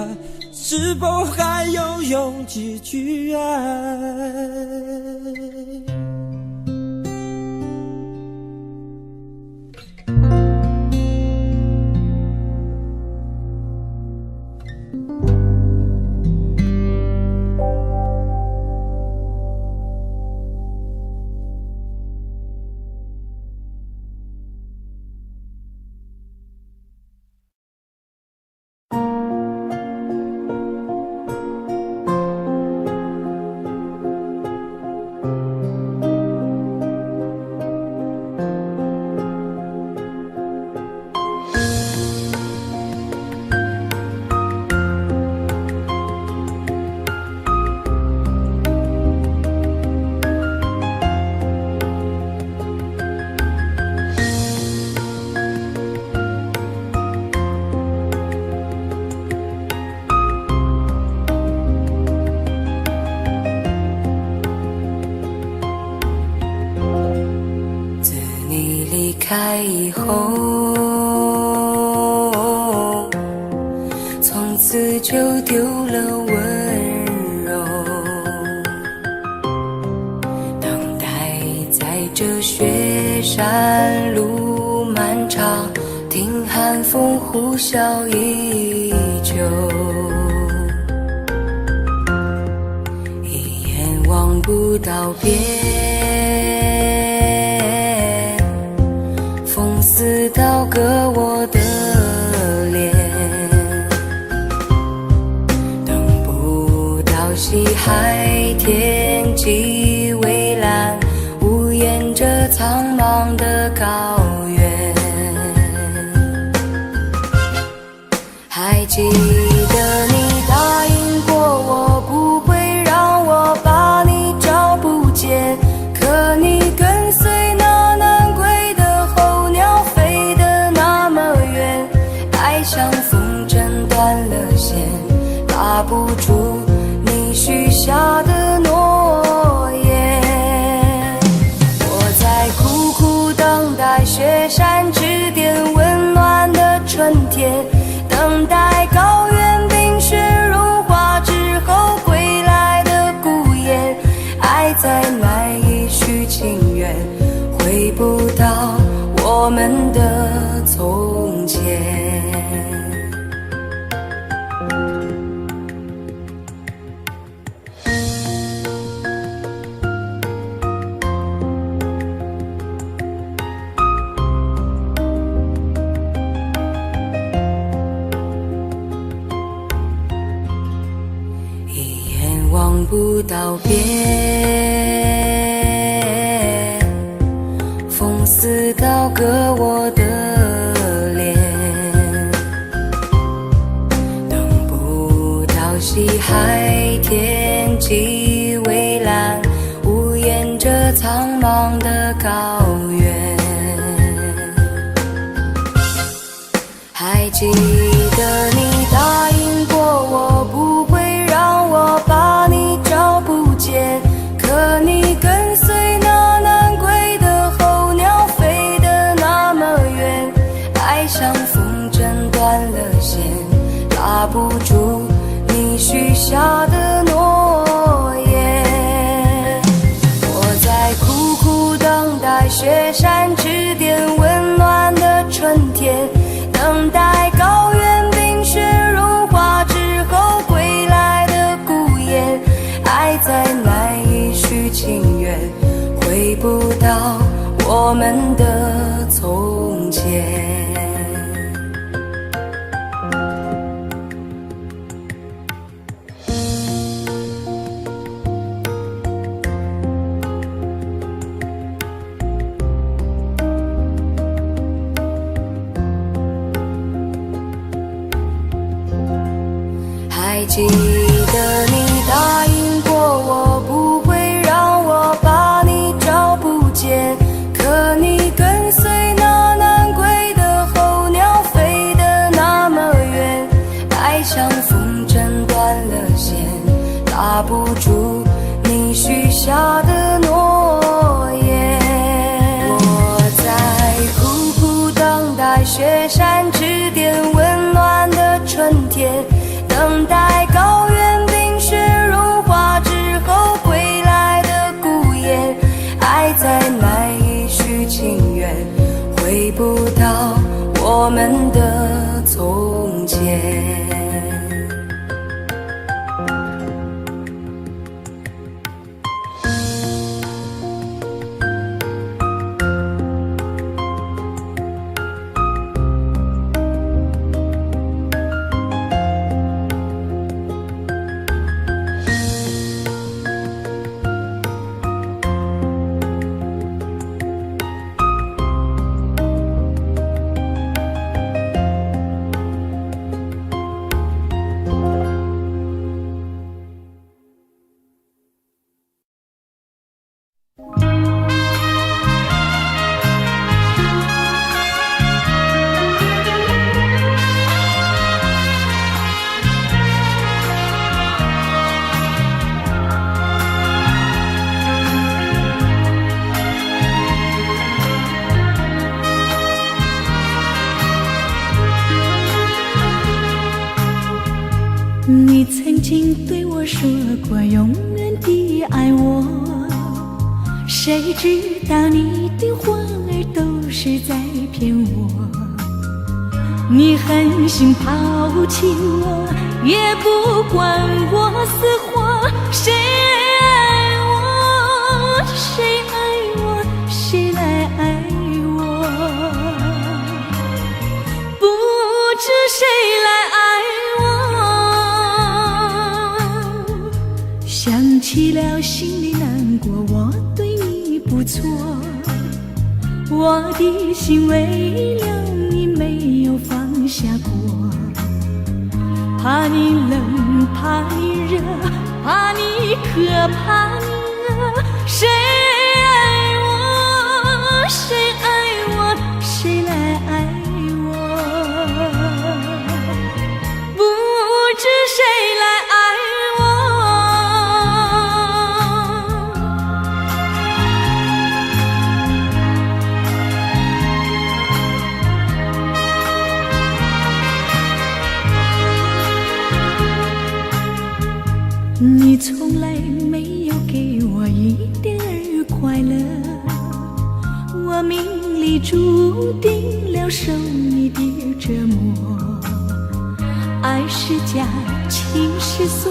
海，是否还有勇气去爱？开以后，从此就丢了温柔，等待在这雪山路漫长，听寒风呼啸依旧，一眼望不到边，似刀割我的脸，等不到西海天际蔚蓝，无言着苍茫的高原。还记得你答应过我，不会让我把你找不见，可你跟随那南归的候鸟飞得那么远，爱像风筝断了线，拉不住你许下的诺言。我在苦苦等待雪山之巅温暖的春天，等待高原冰雪融化之后归来的孤雁，爱在难以续情缘，回不到我们的从前。望不到边，风似刀割我的脸，等不到西海天际蔚蓝，无言着苍茫的高原。还记得你答应过我，不会让我把你找不见，可你跟随那南归的候鸟飞得那么远，爱像风筝断了线，拉不住你许下的诺言。我在苦苦等待雪山之巅温暖的春天，等待高原冰雪融化之后归来的孤雁，爱在难以续情缘，回不到我们的从前。还记得你答应过我，不会让我把你找不见，可你跟随那南归的候鸟飞得那么远，爱像风筝断了线，拉不住你许下的诺言。我在苦苦等待雪山之巅温暖的春天，等经对我说过永远的爱我，谁知道你的话儿都是在骗我。你狠心抛弃我，也不管我死活。谁爱我，谁爱我，谁来爱我？不知谁来爱我。想起了心里难过，我对你不错，我的心为了你没有放下过。怕你冷，怕你热，怕你渴，怕你饿。谁爱我，谁爱我，谁来爱我？不知谁来爱你从来没有给我一点儿快乐，我命里注定了受你的折磨。爱是假，情是锁，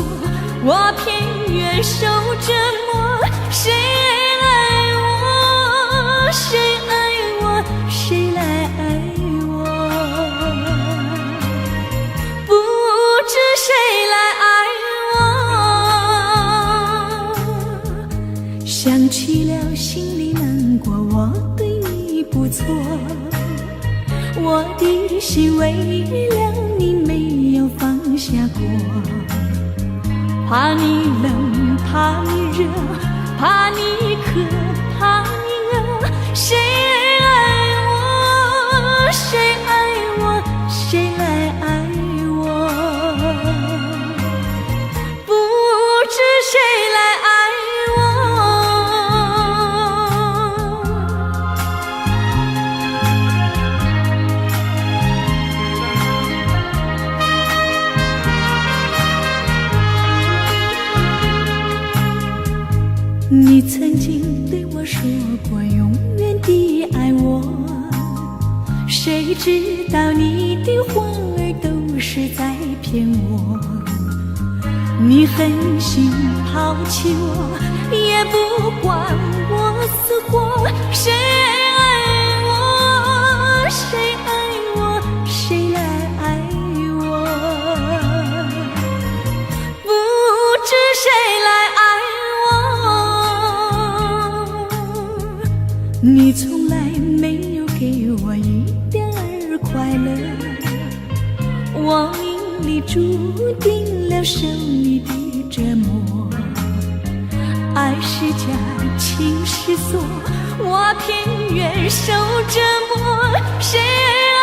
我偏愿受折磨。谁爱我，谁爱我，谁来爱我？不知谁来爱我。想起了心里难过，我对你不错，我的心为了你没有放下过。怕你冷，怕你热，怕你渴，怕你饿。谁爱我，谁爱我，谁来爱我？不知谁来爱你曾经对我说过永远的爱我，谁知道你的话儿都是在骗我。你狠心抛弃我，也不管我死活。谁爱我，谁爱我，谁来爱我？不知谁来爱你从来没有给我一点儿快乐，我命里注定了受你的折磨。爱是假，情是锁，我偏愿受折磨。谁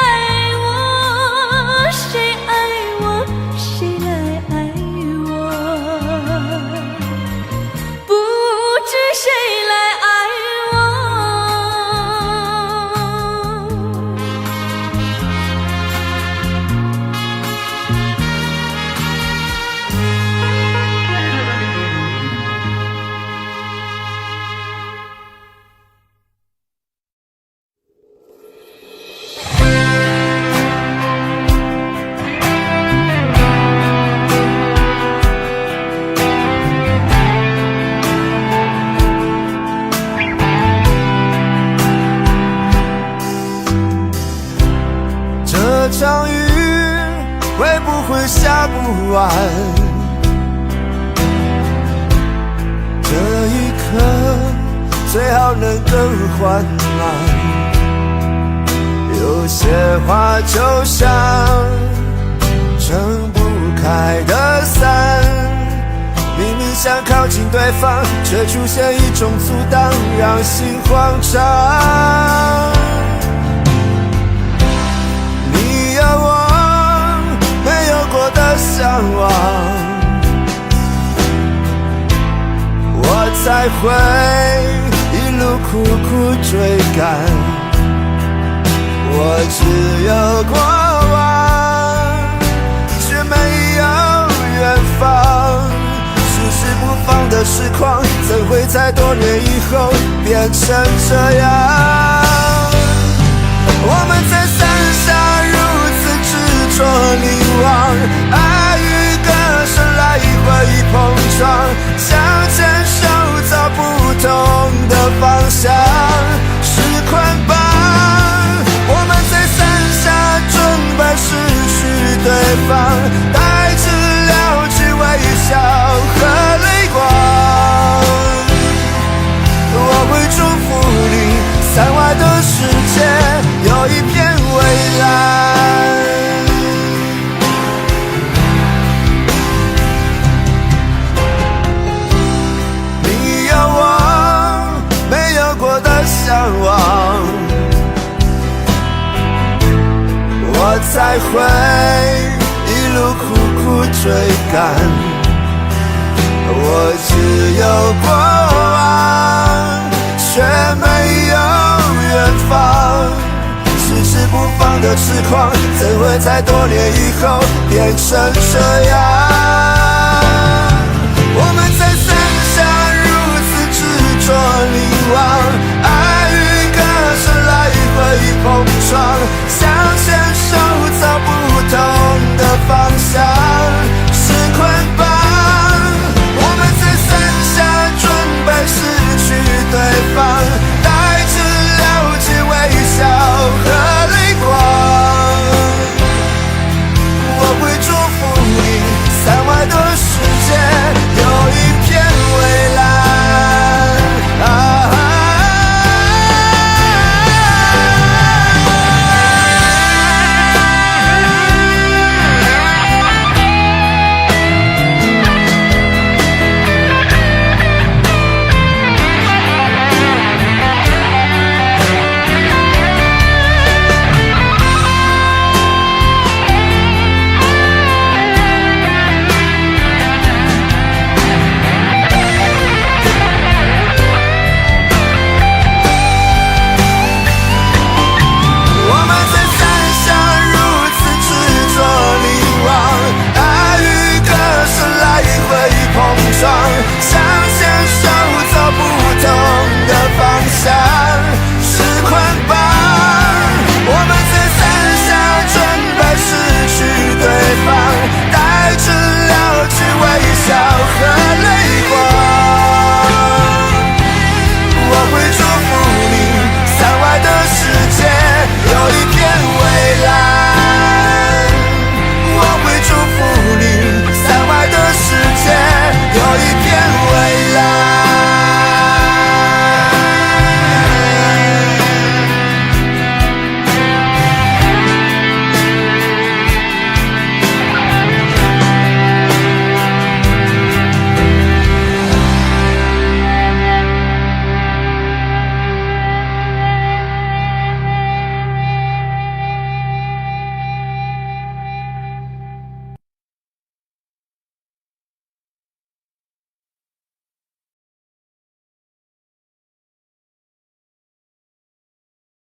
爱我，谁爱我，谁来爱我？不知谁来爱这场雨会不会下不完？这一刻最好能更缓慢。有些话就像撑不开的伞，明明想靠近对方，却出现一种阻挡，让心慌张。的向往，我才会一路苦苦追赶。我只有过往，却没有远方。放的时光，怎会在多年以后变成这样？我们在伞下如此执着凝望，爱与歌声来回碰撞，想牵手走不同的方向，是捆绑。我们在伞下准备失去对方，带着了解微笑和泪光。我会祝福你，伞外的世界有一片蔚蓝。你有我没有过的向往，我才会一路苦苦追赶。我只有过往，却没有远方。迟迟不放的痴狂，怎会在多年以后变成这样？我们在伞下如此执着凝望，爱与歌声来回碰撞。